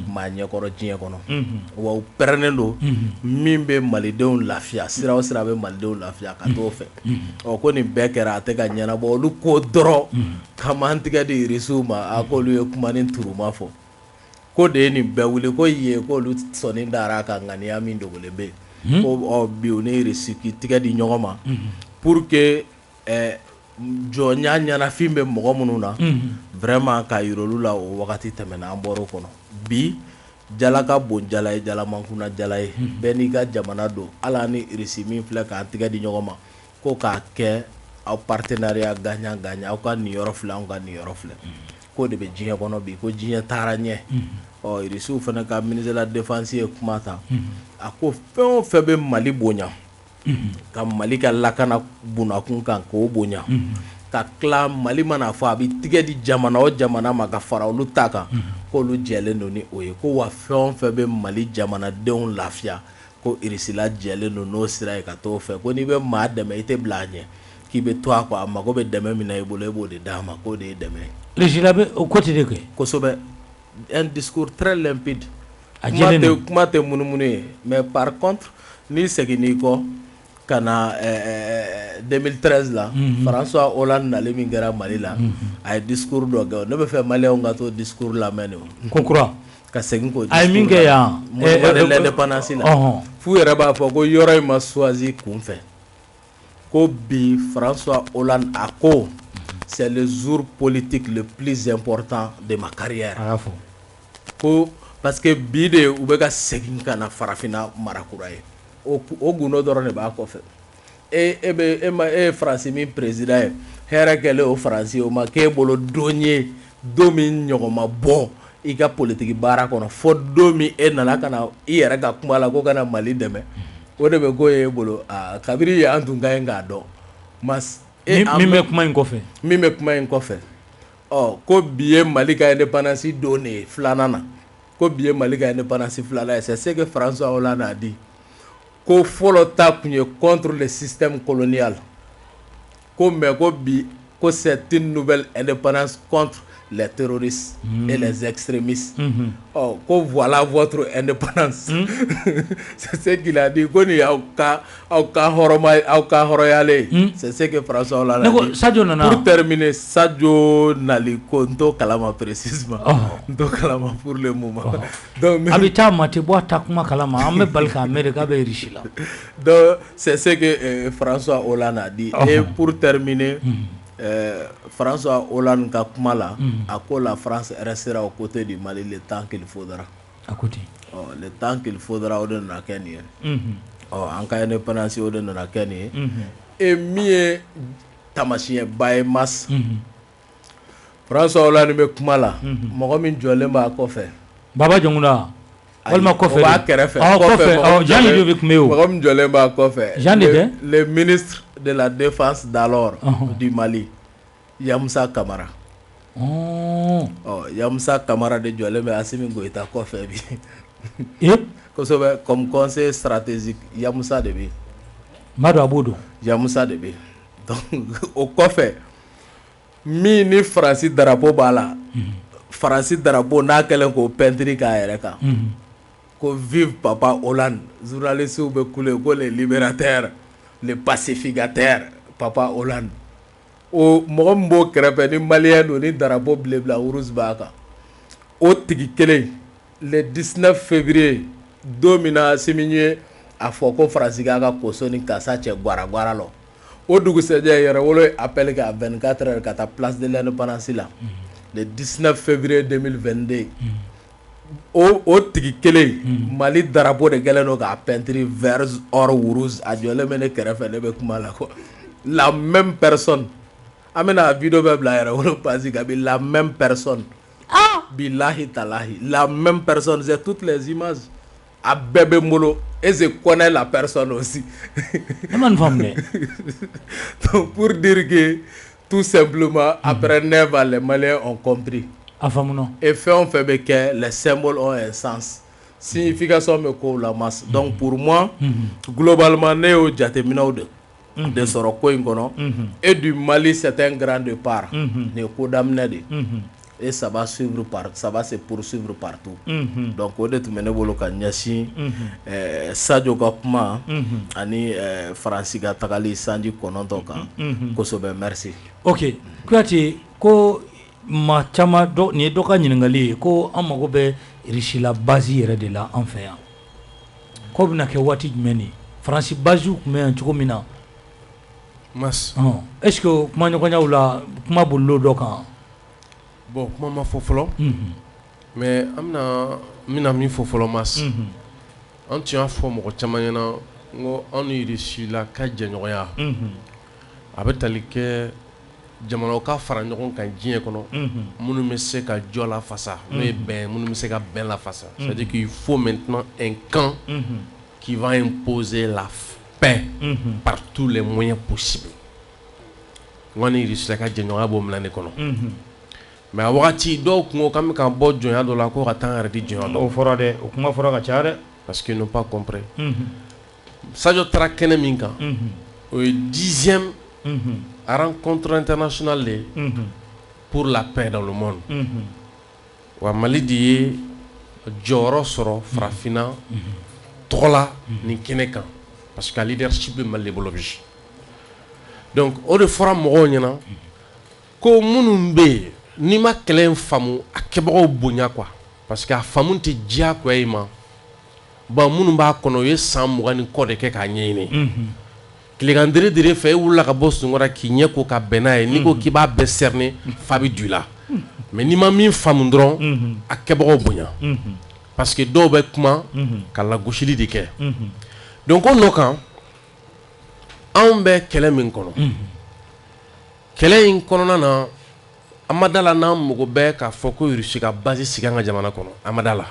maa ɲɛkɔrɔ diɲɛ kɔnɔ wa u pɛrɛnnen don min bɛ Malidenw lafiya sira o sira bɛ Malidenw lafiya ka t'o fɛ ɔ ko nin bɛɛ kɛra a tɛ ka ɲɛnabɔ olu ko dɔrɔn k'an tigɛ di Irisiw ma a k'olu ye kuma ni turuma fɔ ko de ye nin bɛɛ wuli ko ye k'olu sɔnni dara a kan ŋaniya min dogolen bɛ yen ko bi u ni Irisi k'i tigɛ di ɲɔgɔn ma pour que jɔnya ɲanafin bɛ mɔgɔ minnu na vraiment ka yira olu la o wagati tɛmɛna an bɔr'o kɔnɔ bi jala ka bon jala ye jalamankuna jala ye bɛɛ n'i ka jamana don ala ni Irisi min filɛ k'an tigɛ di ɲɔgɔn ma ko k'a kɛ aw partenariat gagnant gagnant aw ka nin yɔrɔ filɛ anw ka nin yɔrɔ filɛ ko de bɛ diɲɛ kɔnɔ bi ko diɲɛ taara ɲɛ ɔ Irisiw fana ka ministre de la défense ye kuma ta a ko fɛn o fɛn bɛ Mali bonya ka Mali ka lakana bunakun kan k'o bonya ka tila Mali mana fɔ a bɛ tigɛ di jamana o jamana ma ka fara olu ta kan k'olu jɛlen don ni o ye ko wa fɛn o fɛn bɛ Mali jamanadenw lafiya ko Irisi la jɛlen don n'o sira ye ka t'o fɛ ko n'i bɛ maa dɛmɛ i tɛ bila a ɲɛ k'i bɛ to a kɔ a mago bɛ dɛmɛ min na i bolo i b'o de d'a ma k'o de ye dɛmɛ ye Régilabe au côté de quoi? Kosobe, un discours très limpide. Kuma te munumunu, mais par contre, ni segini ko kana 2013 là, François Hollande n'allait min gara Mali là, a discours do ga, ne be fait Mali on gato discours la meno. Kokura. Ka segin ko. Ay min ga ya. L'indépendance là. Fu yɛrɛ b'a fɔ ko yɔrɔ in ma choisi kun fɛ. Ko bi François Hollande a ko c'est le jour politique le plus important de ma carrière. Ko parce que bi de u bɛ ka segin ka na farafina marakura ye. O gundo dɔrɔn de b'a kɔfɛ. E Faransi min président ye hɛrɛ kɛlen o Faransi o ma k'e bolo don ye don min ɲɔgɔn ma bɔ i ka politique baara kɔnɔ fo don min e nana ka na i yɛrɛ ka kuma la ko kana Mali dɛmɛ o de bɛ ko ye bolo kabiri ye an tun ka ɲi k'a dɔn min bɛ kuma in kɔfɛ min bɛ kuma in kɔfɛ ko bi ye Mali ka indépendance don de ye filanan na ko bi ye Mali ka indépendance filanan ye c'est ce que François Hollande a dit ko fɔlɔ ta tun ye contre le système colonial ko mais ko bi ko c'est une nouvelle indépendance contre les terroristes et les extrémistes. Ko voilà votre indépendance. C'est ce qu'il a dit. Ko ni aw ka horoyale. C'est ce que François Hollande a dit. Pour terminer, Sadio Nali Konto kalama précisément. Nto kalama pour le moment. Donc Abita mate boa takuma kalama ame balka Amerika be richila. Donc c'est ce que François Hollande a dit. Et pour terminer, François Hollande ka kuma la a ko la France restera aux côtés du Mali le temps qu'il faudra. À côté. Le temps qu'il faudra o de na keni. En cas indépendance o de na keni. Et mi tamashien baye mas. François Hollande be kuma la mɔgɔ min jɔlen b'a kɔfɛ. Baba Jonguna. Walima kɔfɛ. B'a kɛrɛfɛ. Kɔfɛ. Jean de be kuma o. Mɔgɔ min jɔlen b'a kɔfɛ. Jean de bɛ. Le ministre de la Défense d'alors du Mali, Yamoussa Kamara. Yamoussa Kamara de jɔlen bɛ Assimi Goïta kɔfɛ bi. Kosɛbɛ comme conseil stratégique Yamoussa de bɛ. Madu Abodo. Yamoussa de bɛ. Donc o kɔfɛ min ni Faransi drapeau b'a la. Faransi drapeau n'a kɛlen k'o peinture k'a yɛrɛ kan. Ko vive Papa Hollande. Journalistes bɛ kule ko les libérateurs, les pacificateurs Papa Hollande. O mɔgɔ min b'o kɛrɛfɛ ni malien don ni drapeau bleu blanc rouge b'a kan. O tigi kelen le 19 février don min na Assimi ye a fɔ ko Faransi k'a ka Koso ni Kassa cɛ guara la. O dugusɛjɛ yɛrɛ wolo ye appel kɛ à 24 heures ka taa place de l'indépendance la. Le 19 février 2022. O tigi kelen Mali drapeau de kɛlen don k'a peinture vert or rouge a jɔlen bɛ ne kɛrɛfɛ ne bɛ kuma la quoi. La même personne. Amena vidéo bɛ bila yɛrɛ wolo pasi ka bi la même personne. Billahi talahi la même personne, j'ai toutes les images. A bɛɛ bɛ n bolo et je connais la personne aussi. Donc pour dire que tout simplement après 9 ans les Maliens ont compris. Et fɛn o fɛn bɛ kɛ les symboles ont un sens. Signification bɛ kow la masse. Donc pour moi globalement ne y'o jateminɛw de sɔrɔ ko in kɔnɔ. Et du Mali c'est un grand départ. Nin ye ko daminɛ de. Et ça va se poursuivre partout. Donc o de tun bɛ ne bolo ka ɲɛsin Sadio ka kuma ani Faransi ka tagali sanji 9 kan. Kosɛbɛ merci. Ok Kuyate ko maa caman nin ye dɔ ka ɲininkali ye ko an mago bɛ Russie la base yɛrɛ de la an fɛ yan. Ko bɛna kɛ waati jumɛn de? Faransi base tun bɛ yan cogo min na. Mas. Est-ce que kuma ɲɔgɔnyaw la kuma bolilo dɔ kan? Bon kuma ma fɔ fɔlɔ. Mais an bɛna min fɔ fɔlɔ Mas. An tun y'a fɔ mɔgɔ caman ɲɛna n ko an ni Russie la ka jɛɲɔgɔnya. A bɛ tali kɛ jamanaw ka fara ɲɔgɔn kan diɲɛ kɔnɔ minnu bɛ se ka jɔ la fasa n'o ye bɛn minnu bɛ se ka bɛn la fasa. C'est-à-dire qu'il faut maintenant un camp qui va imposer la paix par tous les moyens possibles. N ko ni Russie la ka jɛɲɔgɔnya b'o minɛn de kɔnɔ. Mais a wagati dɔw kun ko k'an bɛ ka bɔ jɔnya dɔ la ko ka taa an yɛrɛ di jɔnya dɔ. O fɔra dɛ, o kuma fɔra ka ca dɛ. Parce qu'ils n'ont pas compris. Sadio taara kɛnɛ min kan o ye 10e rencontre internationale de pour la paix dans le monde. Wa Mali de ye jɔyɔrɔ sɔrɔ farafina tɔgɔ la nin kɛnɛ kan parce que leadership bɛ Mali de bolo bi. Donc o de fɔra mɔgɔw ɲɛna ko minnu bɛ yen n'i ma kɛlɛ in faamu a kɛbagaw bonya quoi parce que a faamu tɛ diyagoya i ma. Bon minnu b'a kɔnɔ u ye san 20 ni kɔ de kɛ k'a ɲɛɲini. Tilegan dere fɛ e wulila ka bɔ sunkɔrɔ k'i ɲɛ ko ka bɛn n'a ye n'i ko k'i b'a bɛɛ cerner fa bɛ du la. Mais n'i ma min faamu dɔrɔn a kɛbagaw bonya parce que dɔw bɛ kuma ka lagosili de kɛ. Donc o nɔ kan anw bɛ kɛlɛ min kɔnɔ kɛlɛ in kɔnɔna na an ma da la n'an mago bɛ k'a fɔ ko Russie ka base sigi an ka jamana kɔnɔ an ma da la.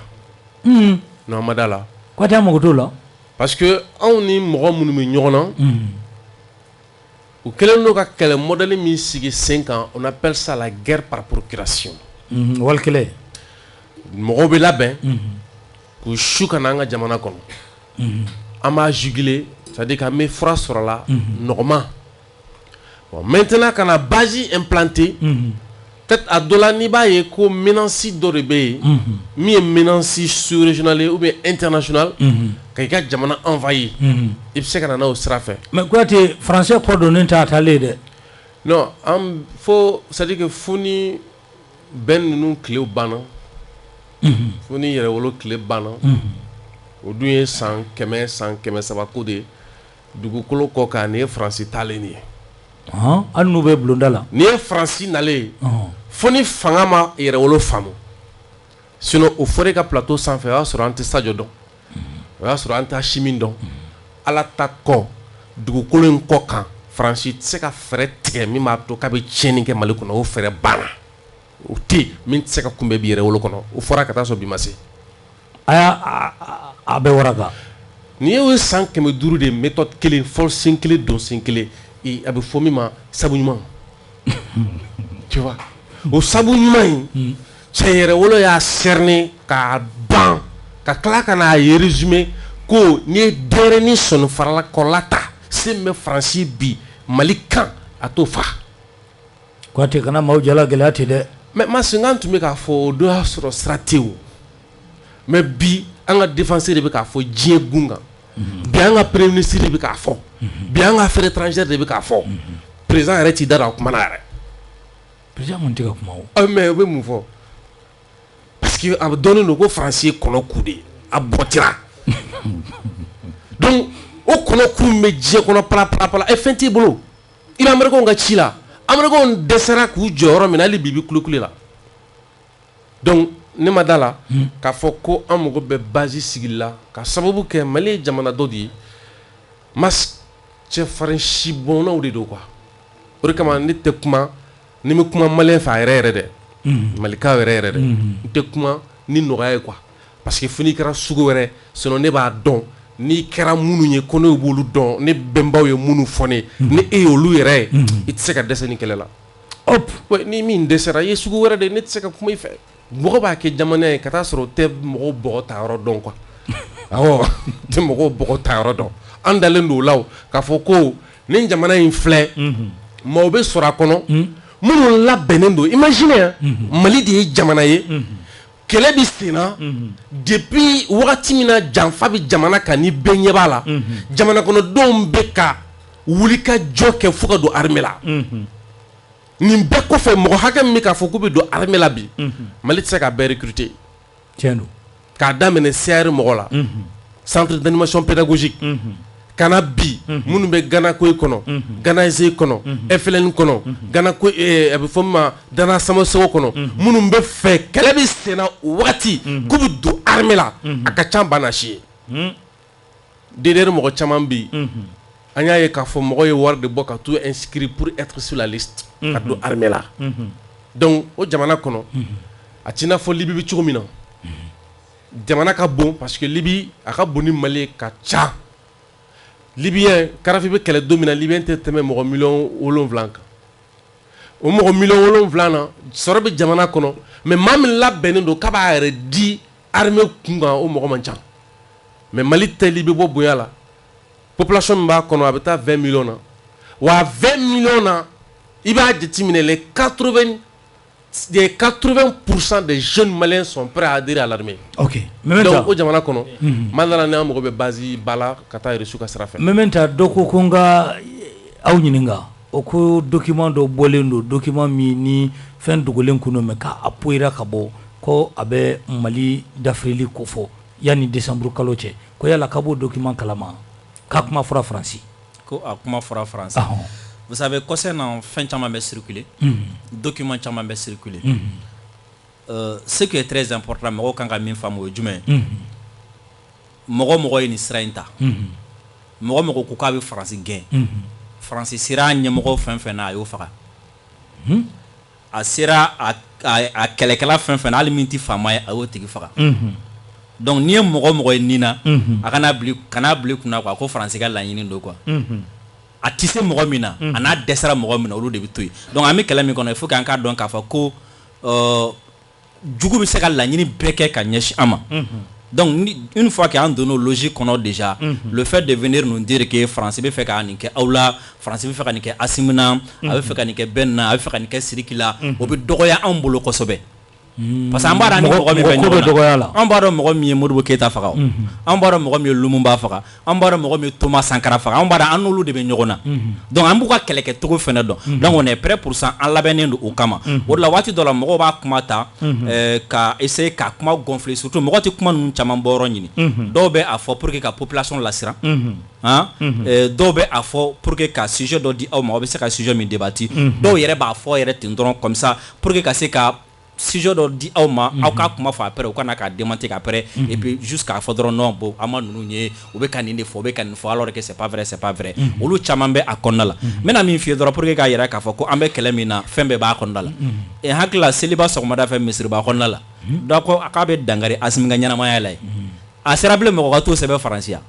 Non an ma da la. Ko tɛ mago t'o la. Parce que anw ni mɔgɔ minnu bɛ ɲɔgɔn na u kɛlen don ka kɛlɛ modèle min sigi sen kan on appelle ça la guerre par procuration. Wali kɛlɛ. Mɔgɔw bɛ labɛn k'u su ka na an ka jamana kɔnɔ an b'a juguler c'est-à-dire qu'an bɛ fura sɔrɔ la nɔgɔman. Bon maintenant kana base implanter peut-être a dɔ la n'i b'a ye ko menace dɔ de bɛ yen min ye menace sous-régionale ou bien internationale ka i ka jamana envahir i bɛ se ka na n'o sira fɛ. Mais Kuyate français kɔ donnen t'a taalen dɛ. Non an fo c'est-à-dire que fo ni bɛn ninnu tile banna fo ni yɛrɛwolo tile banna o dun ye san 300 ko de ye dugukolo kɔ kan nin ye Faransi taalen de ye. Hali n'u bɛ bulonda la. Nin ye Faransi nalen fo ni fanga ma yɛrɛwolo faamu sinon o fɔra i ka plateau sanfɛ o y'a sɔrɔ an tɛ Sadio dɔn o y'a sɔrɔ an tɛ Asimi dɔn Ala ta kɔ dugukolo in kɔ kan Faransi tɛ se ka fɛɛrɛ tigɛ min b'a to k'a bɛ tiɲɛni kɛ Mali kɔnɔ o fɛɛrɛ banna o tɛ yen min tɛ se ka kunbɛn bi yɛrɛwolo kɔnɔ o fɔra ka taa sɔrɔ bi ma se. A bɛ waraka. Nin ye o san 500 de méthode kelen fɔ sen kelen don sen kelen a bɛ fɔ min ma sabu ɲuman tu vois o sabu ɲuman in cɛ yɛrɛwolo y'a cerner k'a ban ka tila ka n'a résumer ko n'i ye denyɛrɛnin sɔnni farala kɔrɔla ta se min bɛ Faransi bi Mali kan a t'o fa. Kuyate kana maaw jala gɛlɛya ten dɛ. Mais Masinga tun bɛ k'a fɔ o don y'a sɔrɔ sira tɛ o mais bi an ka défense de bɛ k'a fɔ diɲɛ gun kan bi an ka premier ministre de bɛ k'a fɔ bi an ka affaires étrangères de bɛ k'a fɔ président yɛrɛ t'i da don a kuma na yɛrɛ. Président mun tɛ ka kuma o. Mais o bɛ mun fɔ parce que a dɔnnen don ko Faransi ye kɔnɔ ku de ye a bɔtira donc o kɔnɔ ku min bɛ diɲɛ kɔnɔ pala fɛn t'i bolo i bɛ Américains ka ci la Américains dɛsɛra k'u jɔ yɔrɔ min na hali bi i bɛ kule la donc ne ma da la k'a fɔ ko an mago bɛ base sigili la ka sababu kɛ Mali ye jamana dɔ de ye mas cɛfarin sibɔnnaw de don quoi o de kama ne tɛ kuma ni bɛ kuma Malien fɛ a yɛrɛ dɛ Malikaw yɛrɛ dɛ n tɛ kuma ni nɔgɔya ye quoi parce que fo n'i kɛra sugu wɛrɛ sinon ne b'a dɔn n'i kɛra minnu ye ko ne b'olu dɔn ne bɛnbaw ye minnu fɔ ne ni e ye olu yɛrɛ ye i tɛ se ka dɛsɛ ni kɛlɛ la ni min dɛsɛra i ye sugu wɛrɛ de ne tɛ se ka kuma i fɛ mɔgɔ b'a kɛ jamana ye ka taa sɔrɔ o tɛ mɔgɔw bɔgɔ ta yɔrɔ dɔn quoi awɔ tɛ mɔgɔw bɔgɔ ta yɔrɔ dɔn an dalen don o la k'a fɔ ko ni jamana in filɛ maaw bɛ sɔrɔ a kɔnɔ minnu labɛnnen don imagine Mali de ye jamana ye kɛlɛ bɛ sen na depuis wagati min na janfa bɛ jamana kan ni bɛɛ ɲɛ b'a la jamana kɔnɔdenw bɛ ka wuli ka jɔ kɛ fo ka don armée la nin bɛɛ kɔfɛ mɔgɔ hakɛ min bɛ k'a fɔ k'u bɛ don armée la bi Mali tɛ se ka bɛɛ recruter tiɲɛ don k'a daminɛ CAR mɔgɔ la centre d'animation pédagogique kana bi minnu bɛ Gana Koyi kɔnɔ Gana Eze kɔnɔ FLN kɔnɔ Gana Koyi a bɛ fɔ min ma Dana Samasoko kɔnɔ minnu bɛ fɛ kɛlɛ bɛ sen na o wagati k'u bɛ don armée la a ka ca banasi ye DDR mɔgɔ caman bɛ yen an y'a ye k'a fɔ mɔgɔ ye wari de bɔ ka t'u inscrire pour être sur la liste ka don armée la donc o jamana kɔnɔ a t'i n'a fɔ Libi bɛ cogo min na jamana ka bon parce que Libi a ka bon ni Mali ye ka ca Libyen Karafi bɛ kɛlɛ don min na Libyen tɛ tɛmɛ mɔgɔ 7,000,000 kan o mɔgɔ 7,000,000 na sɔrɔ bɛ jamana kɔnɔ mais maa min labɛnnen don k'a b'a yɛrɛ di armée kun kan o mɔgɔ man ca mais Mali tɛ Libi bɔ bonya la population min b'a kɔnɔ a bɛ taa 20 millions na wa 20 millions na i b'a jateminɛ les 80% des jeunes Maliens sont prêts à adhérer à l'armée. Ok. Donc au jamana kono mandala ne amogo be base bala kata resu ka sira fe. Mementa doko konga aw nyininga o ko document do bolendo document mi ni fen dogolen kuno me ka apoira kabo ko abe Mali d'Afrique ko fo yani décembre kaloche ko yala kabo document kalama ka kuma fora France ko akuma fora France. Vous savez, concernant fin chama be circuler, document chama be circuler. Ce qui est très important, moko kanga min famu jume. Moko ni srainta. Moko ko ka be France gain. France sira nyemoko fin na yo faka. A sira a kelekela fin na aliminti fama ya o tigi faka. Donc ni moko nina akana bli kuna ko France ga la nyini do quoi. A tisse mɔgɔ min na a n'a dɛsɛra mɔgɔ min na olu de bɛ to yen donc an bɛ kɛlɛ min kɔnɔ il faut qu'an k'a dɔn k'a fɔ ko jugu bɛ se ka laɲini bɛɛ kɛ ka ɲɛsin an ma donc une fois qu'an donné logique kɔnɔ déjà le fait de venir nous dire que France bɛ fɛ ka nin kɛ aw la France bɛ fɛ ka nin kɛ Assimi na a bɛ fɛ ka nin kɛ Ben na a bɛ fɛ ka nin kɛ Sidiki la o bɛ dɔgɔya anw bolo kosɛbɛ. Parce que an b'a dɔn ni mɔgɔ min bɛ ɲɔgɔn na an b'a dɔn mɔgɔ min ye Modibo Keyita faga o an b'a dɔn mɔgɔ min ye Lumumba faga an b'a dɔn mɔgɔ min ye Thomas Sankara faga an b'a dɔn an n'olu de bɛ ɲɔgɔn na donc an b'u ka kɛlɛkɛcogo fɛnɛ dɔn donc on est prêt pour ça an labɛnnen don o kama o de la waati dɔ la mɔgɔw b'a kuma ta ka essayer ka kuma gonfler surtout mɔgɔ tɛ kuma ninnu caman bɔ yɔrɔ ɲini dɔw bɛ a fɔ pour que ka population lasiran dɔw bɛ a fɔ pour que ka sujet dɔ di aw ma aw bɛ se ka sujet min débattre dɔw yɛrɛ b'a fɔ yɛrɛ ten dɔrɔn comme ça pour que ka se ka sujet dɔ di aw ma aw ka kuma fɔ après u kana ka démentir après et puis jusqu'à fɔ dɔrɔn non bon an ma ninnu ye u bɛ ka nin de fɔ u bɛ ka nin fɔ alors que c'est pas vrai olu caman bɛ a kɔnɔna la n bɛna min f'i ye dɔrɔn pour que k'a yɛrɛ k'a fɔ ko an bɛ kɛlɛ min na fɛn bɛɛ b'a kɔnɔna la et hakili la seliba sɔgɔmada fɛ misiri b'a kɔnɔna la donc k'a bɛ dangari Assimi ka ɲɛnamaya la ye a sera bilen mɔgɔ ka t'o sɛbɛn Faransi yan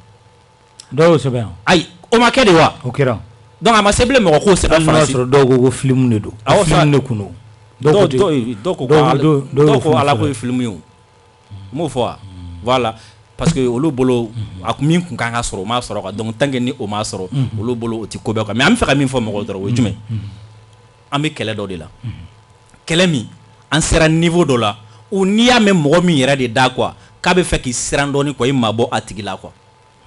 dɔw y'o sɛbɛn yan ayi o ma kɛ de wa o kɛra donc a ma se bilen mɔgɔ k'o sɛbɛn Faransi dɔw ko film de don film de kun don dɔw ko ala ko ye film ye o m'o fɔ wa voilà parce que olu bolo a min kun kan ka sɔrɔ o m'a sɔrɔ quoi donc tant que ni o m'a sɔrɔ olu bolo o tɛ ko bɛɛ quoi mais an bɛ fɛ ka min fɔ mɔgɔw dɔrɔn o ye jumɛn an bɛ kɛlɛ dɔ de la kɛlɛ min an sera niveau dɔ la ou n'i y'a mɛn mɔgɔ min yɛrɛ de da quoi k'a bɛ fɛ k'i siran dɔɔni quoi i mabɔ a tigi la quoi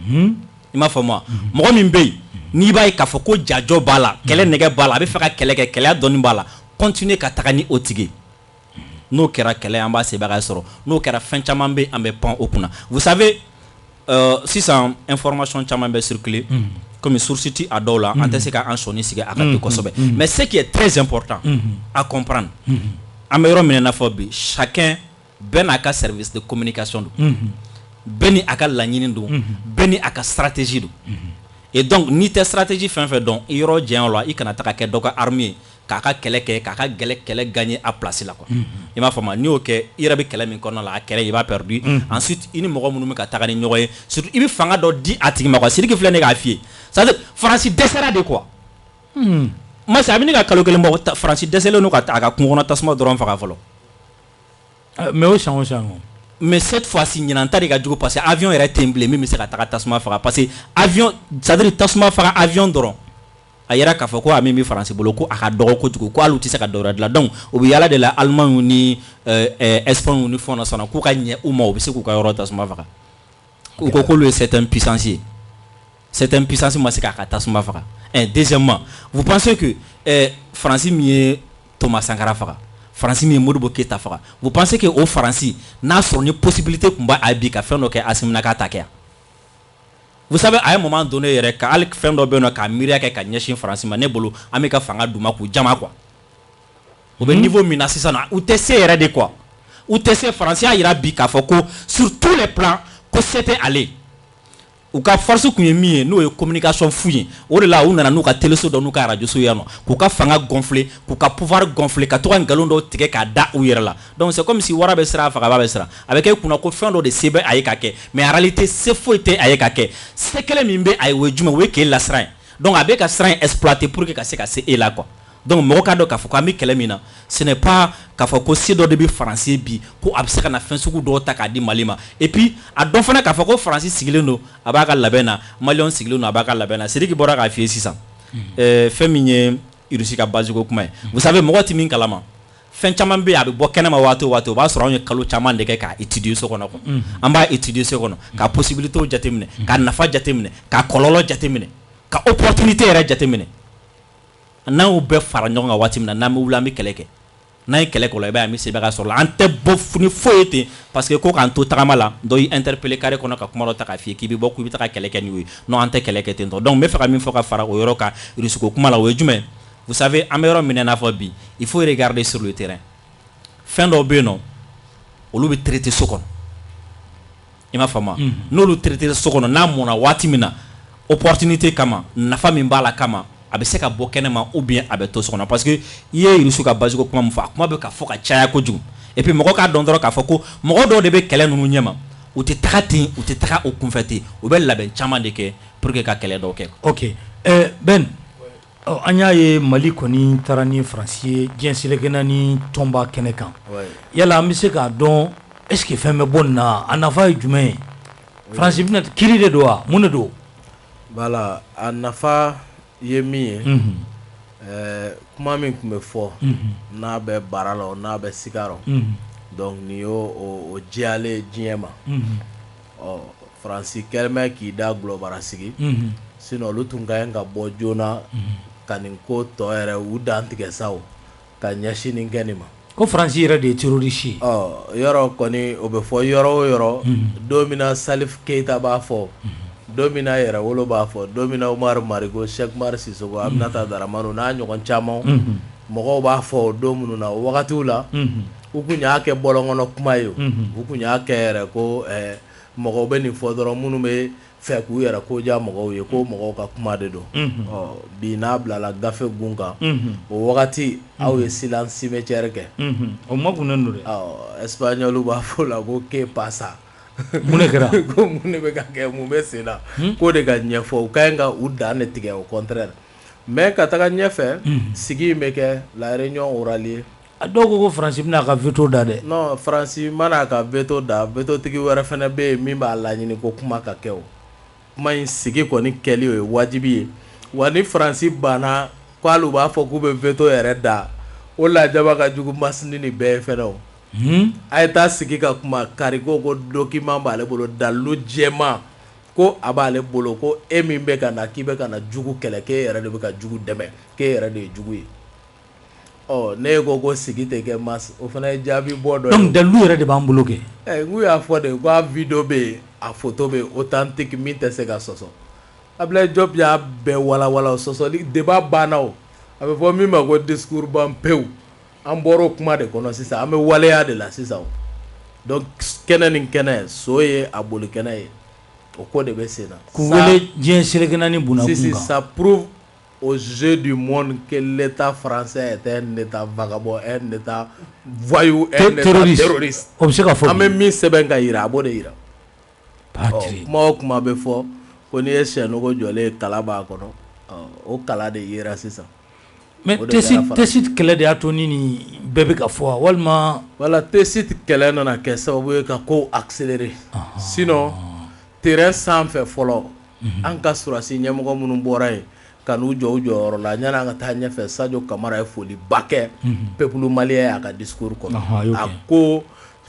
i m'a faamu wa mɔgɔ min bɛ yen n'i b'a ye k'a fɔ ko jajɔ b'a la kɛlɛ nɛgɛ b'a la a bɛ fɛ ka kɛlɛ kɛ kɛlɛya dɔɔni b'a la continuer ka taga ni o tigi n'o kɛra kɛlɛ an b'a sebaga sɔrɔ n'o kɛra fɛn caman bɛ an bɛ pan o kunna vous savez sisan information caman bɛ circuler comme source ti a dɔw la an tɛ se ka an sɔnni sigi a ka bi kosɛbɛ mais ce qui est très important à comprendre an bɛ yɔrɔ min na fɔ bi chacun bɛɛ n'a ka service de communication don bɛɛ ni a ka laɲini don bɛɛ ni a ka stratégie don et donc n'i tɛ stratégie fɛn fɛn dɔn i yɔrɔ janya la i kana taga kɛ dɔ ka armée k'a ka kɛlɛ kɛ k'a ka kɛlɛ gagner à place la quoi i m'a faamu n'i y'o kɛ i yɛrɛ bɛ kɛlɛ min kɔnɔna la a kɛlɛ i b'a perdu ensuite i ni mɔgɔ minnu bɛ ka taga ni ɲɔgɔn ye surtout i bɛ fanga dɔ di a tigi ma quoi Sidiki filɛ ne k'a f'i ye c'est à dire Faransi dɛsɛra de quoi masa a bɛ ne ka kalo kelen bɔ Faransi dɛsɛlen don ka a ka kungo kɔnɔ tasuma dɔrɔn faga fɔlɔ mais o san mais cette fois-ci ɲinan ta de ka jugu parce que avion yɛrɛ tɛ yen bilen min bɛ se ka taga tasuma faga parce que avion c'est à dire tasuma faga avion dɔrɔn a yɛrɛ k'a fɔ ko a min bɛ Faransi bolo ko a ka dɔgɔ kojugu ko hali u tɛ se ka dɔ wɛrɛ dilan donc u bɛ yala de la Allemagne ni Espagne ni fɛnw na sisan k'u ka ɲɛ u ma u bɛ se k'u ka yɔrɔ tasuma faga u ko k'olu ye certaine puissance ye certaine puissance ma se k'a ka tasuma faga deuxièmement vous pensez que Faransi min ye Thomas Sankara faga Faransi min ye Modibo Keyita faga vous pensez que o Faransi n'a sɔrɔ ni possibilité tun b'a bi ka fɛn dɔ kɛ Assimi na k'a ta kɛ vous savez à un moment donné yɛrɛ ka hali fɛn dɔ bɛ yen nɔ ka miiriya kɛ ka ɲɛsin Faransi ma ne bolo an bɛ ka fanga d'u ma k'u jama quoi o bɛ niveau min na sisan u tɛ se yɛrɛ de quoi u tɛ se Faransi y'a yira bi k'a fɔ ko sur tous les plans ko se tɛ ale u ka force kun ye min ye n'o ye communication fu ye o de la u nana n'u ka téléso dɔ n'u ka radio so yan nɔ k'u ka fanga gonfler k'u ka pouvoir gonfler ka to ka nkalon dɔw tigɛ k'a da u yɛrɛ la donc c'est comme si wara bɛ siran a fagaba bɛ siran a bɛ kɛ kunna ko fɛn dɔ de se bɛ a ye ka kɛ mais en réalité se foyi tɛ a ye ka kɛ se kɛlɛ min bɛ a ye o ye jumɛn o ye k'e lasiran ye donc a bɛ ka siran exploiter pour que ka se ka se e la quoi donc mɔgɔ ka dɔn k'a fɔ k'an bɛ kɛlɛ min na ce n'est pas k'a fɔ ko se dɔ de bɛ Faransi bi ko a bɛ se ka na fɛn sugu dɔw ta k'a di Mali ma et puis a dɔn fana k'a fɔ ko Faransi sigilen don a b'a ka labɛn na Maliyɛnw sigilen don a b'a ka labɛn na Sidiki bɔra k'a f'i ye sisan fɛn min ye Russie ka base ko kuma ye vous savez mɔgɔ tɛ min kalama fɛn caman bɛ a bɛ bɔ kɛnɛma waati o waati o b'a sɔrɔ anw ye kalo caman de kɛ k'a étudier so kɔnɔ an b'a étudier so kɔnɔ ka possibilités jateminɛ ka nafa jateminɛ ka kɔlɔlɔ jateminɛ ka opportunité yɛrɛ jateminɛ n'an y'o bɛɛ fara ɲɔgɔn kan waati min na n'an bɛ wuli an bɛ kɛlɛ kɛ n'a ye kɛlɛ kɔlɔ i b'a ye an bɛ sɛbɛn sɔrɔ la an tɛ bɔ ni foyi ye ten parce que ko k'an to tagama la dɔ y'i interpeller carré kɔnɔ ka kuma dɔ ta k'a f'i ye k'i bɛ bɔ k'i bɛ taga kɛlɛ kɛ n'u ye non an tɛ kɛlɛ kɛ ten tɔ donc n bɛ fɛ ka min fɔ ka fara o yɔrɔ kan Russie ko kuma la o ye jumɛn vous savez an bɛ yɔrɔ min na fɔ bi il faut regarder sur le terrain fɛn dɔw bɛ yen nɔ olu bɛ traiter so kɔnɔ i m'a faamu n'olu traiter so kɔnɔ n'a mɔnna waati min na opportunité kama nafa min b'a la kama a bɛ se ka bɔ kɛnɛma ou bien a bɛ to so kɔnɔ parce que i ye Russie ka base ko kuma min fɔ a kuma bɛ ka fɔ ka caya kojugu et puis mɔgɔ k'a dɔn dɔrɔn k'a fɔ ko mɔgɔ dɔw de bɛ kɛlɛ ninnu ɲɛma u tɛ taga ten u tɛ taga o kunfɛ ten u bɛ labɛn caman de kɛ pour que ka kɛlɛ dɔw kɛ. ok Ben an y'a ye Mali kɔni taara ni Faransi ye diɲɛ selekena ni tɔnba kɛnɛ kan yala an bɛ se k'a dɔn est ce que fɛn bɛ bɔ nin na a nafa ye jumɛn ye Faransi bɛna kiri de don wa mun de don. Voilà a nafa ye min ye kuma min tun bɛ fɔ n'a bɛ baara la n'a bɛ siga la donc nin y'o diyalen diɲɛ ma Faransi kɛlen k'i da gulɔ bara sigi sinon olu tun ka ɲi ka bɔ joona ka nin ko tɔ yɛrɛ u dan tigɛ sa ka ɲɛsin nin kɛ nin ma ko Faransi yɛrɛ de ye terroriste ye yɔrɔ kɔni o bɛ fɔ yɔrɔ o yɔrɔ don min na Salif Keita b'a fɔ don min na yɛrɛ wolo b'a fɔ don min na Umaru Marigo Cheikh Umar Sissoco Aminata Daramani n'a ɲɔgɔn caman mɔgɔw b'a fɔ o don minnu na o wagatiw la u kun y'a kɛ bɔlɔnkɔnɔ kuma ye u kun y'a kɛ yɛrɛ ko mɔgɔw bɛ nin fɔ dɔrɔn minnu bɛ fɛ k'u yɛrɛ ko diya mɔgɔw ye ko mɔgɔw ka kuma de don bi n'a bilala gafe gun kan o wagati aw ye silence cimetière kɛ o makunnen don dɛ Espagnol b'a fɔ la ko que pasa mun de kɛra ko mun de bɛ ka kɛ mun bɛ sen na ko de ka ɲɛfɔ u ka ɲi ka u dan de tigɛ au contraire mais ka taga ɲɛfɛ sigi in bɛ kɛ la réunion orale ye a dɔw ko Faransi bɛna a ka veto da dɛ non Faransi mana a ka veto da veto tigi wɛrɛ fana bɛ yen min b'a laɲini ko kuma ka kɛ o kuma in sigi kɔni kɛli o ye wajibi ye wa ni Faransi banna ko hali u b'a fɔ k'u bɛ veto yɛrɛ da o lajaba ka jugu masini ni bɛɛ ye fɛnɛ o a ye taa sigi ka kuma kari ko document b'ale bolo dalu jɛma ko a b'ale bolo ko e min bɛ ka na k'i bɛ ka na jugu kɛlɛ k'e yɛrɛ de bɛ ka jugu dɛmɛ k'e yɛrɛ de ye jugu ye ne ko sigi tɛ kɛ mas o fana ye jaabi bɔ dɔ ye donc dalu yɛrɛ de b'an bolo kɛ n k'u y'a fɔ de ko a video bɛ yen a photo bɛ yen authentique min tɛ se ka sɔsɔ Abdoulaye Diop y'a bɛɛ walawala o sɔsɔli débat banna o a bɛ fɔ min ma ko discours ban pewu an bɔra o kuma de kɔnɔ sisan an bɛ waleya de la sisan donc kɛnɛ ni kɛnɛ so ye a boli kɛnɛ ye o ko de bɛ sen na k'u wele diɲɛ selekena ni bunakun kan ça prouve aux yeux du monde que l'État français est un État vagabond, un État voyou, un État terroriste. O bɛ se ka fɔ an bɛ min sɛbɛn ka yira a b'o de yira kuma o kuma bɛ fɔ ko n'i ye sɛnɔgɔ jɔlen ye kala b'a kɔnɔ o kala de yera sisan mais Tacite kɛlɛ de y'a to ni bɛɛ bɛ ka fɔ walima voilà Tacite kɛlɛ nana kɛ sababu ye ka ko accélérer sinon terrain sanfɛ fɔlɔ an ka sɔrɔsi ɲɛmɔgɔ minnu bɔra yen ka n'u jɔ u jɔyɔrɔ la yanni an ka taa ɲɛfɛ Sadio Camara ye foliba kɛ peuple malien y'a ka discours kɔnɔ a ko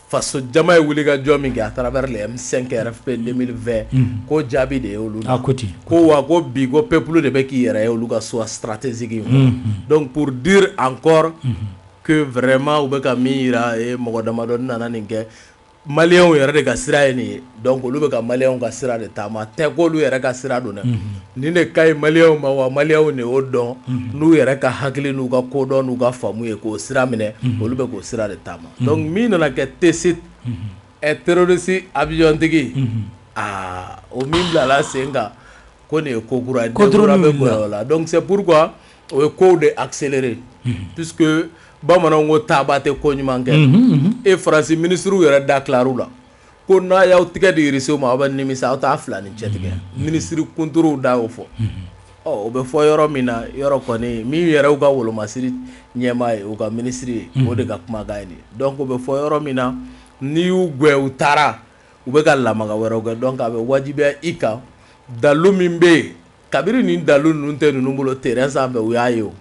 faso jama ye wuli ka jɔ min kɛ à travers les M5 RFP 2020 ko jaabi de ye olu la ko wa ko bi ko peuple de bɛ k'i yɛrɛ ye olu ka choix stratégique in donc pour dire encore que vraiment u bɛ ka min yira mɔgɔ damadɔni nana nin kɛ maliyɛnw yɛrɛ de ka sira ye nin ye donc olu bɛ ka maliyɛnw ka sira de taama tɛ k'olu yɛrɛ ka sira don dɛ nin de ka ɲi maliyɛnw ma wa maliyɛnw de y'o dɔn n'u yɛrɛ ka hakili n'u ka kodɔn n'u ka faamu ye k'o sira minɛ olu bɛ k'o sira de taama donc min nana kɛ Tacite terroriste avion tigi o min bilala sen kan ko nin ye ko kura ye kura bɛ bonya o la donc c'est pourquoi o ye kow de accélérer puisque bamananw ko taaba tɛ ko ɲuman kɛ Faransi ministres yɛrɛ da tilar'u la ko n'a y'aw tigɛ di Irisiw ma aw bɛ nimisa aw t'a fila ni cɛ tigɛ ministre kunturuw da y'o fɔ o bɛ fɔ yɔrɔ min na yɔrɔ kɔni min yɛrɛ y'u ka wolomasiri ɲɛmaa ye u ka ministre ye o de ka kumakan ye nin donc o bɛ fɔ yɔrɔ min na n'i y'u gɛn u taara u bɛ ka lamaga wɛrɛw kɛ donc a bɛ wajibiya i kan dalu min bɛ yen kabiri nin dalu ninnu tɛ ninnu bolo terrain sanfɛ u y'a ye o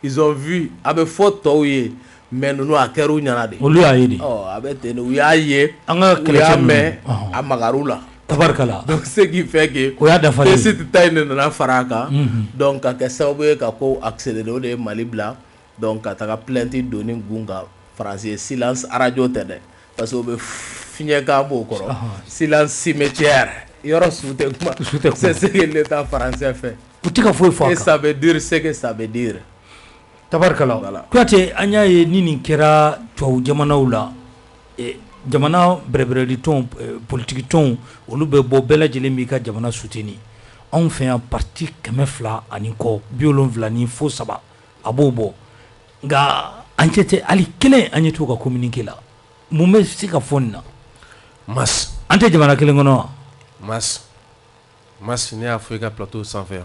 ils ont vu a bɛ fɔ tɔw ye mais ninnu a kɛra u ɲɛna de. olu y'a ye de. a bɛ ten de u y'a ye. an ka kɛlɛcɛ mɛn a magar'u la. tabarikala. donc ce qui fait que. o y'a dafalen. T-Site ta in de nana fara a kan. donc ka kɛ sababu ye ka ko accélérer o de ye Mali bila. donc ka taga plainte donni gun kan faransi silence radio tɛ dɛ parce que o bɛ fiɲɛkan b'o kɔrɔ. silence cimetière. yɔrɔ su tɛ kuma. c'est ce que l'état français fait. u tɛ ka foyi fɔ a kan. et ça veut dire ce que ça veut dire. tabarikala. Kuyate an y'a ye ni nin kɛra tubabu jamanaw la jamana bɛrɛbɛrɛli tɔn politiki tɔn olu bɛ bɔ bɛɛ lajɛlen b'i ka jamana soutenu anw fɛ yan parti 200 ani kɔ 70 ni fo 3 a b'o bɔ nka an cɛ tɛ hali kelen an ye t'o ka communiqué la mun bɛ se ka fɔ nin na. Mas an tɛ jamana kelen kɔnɔ wa. Mas ne y'a fɔ i ka plateau sanfɛ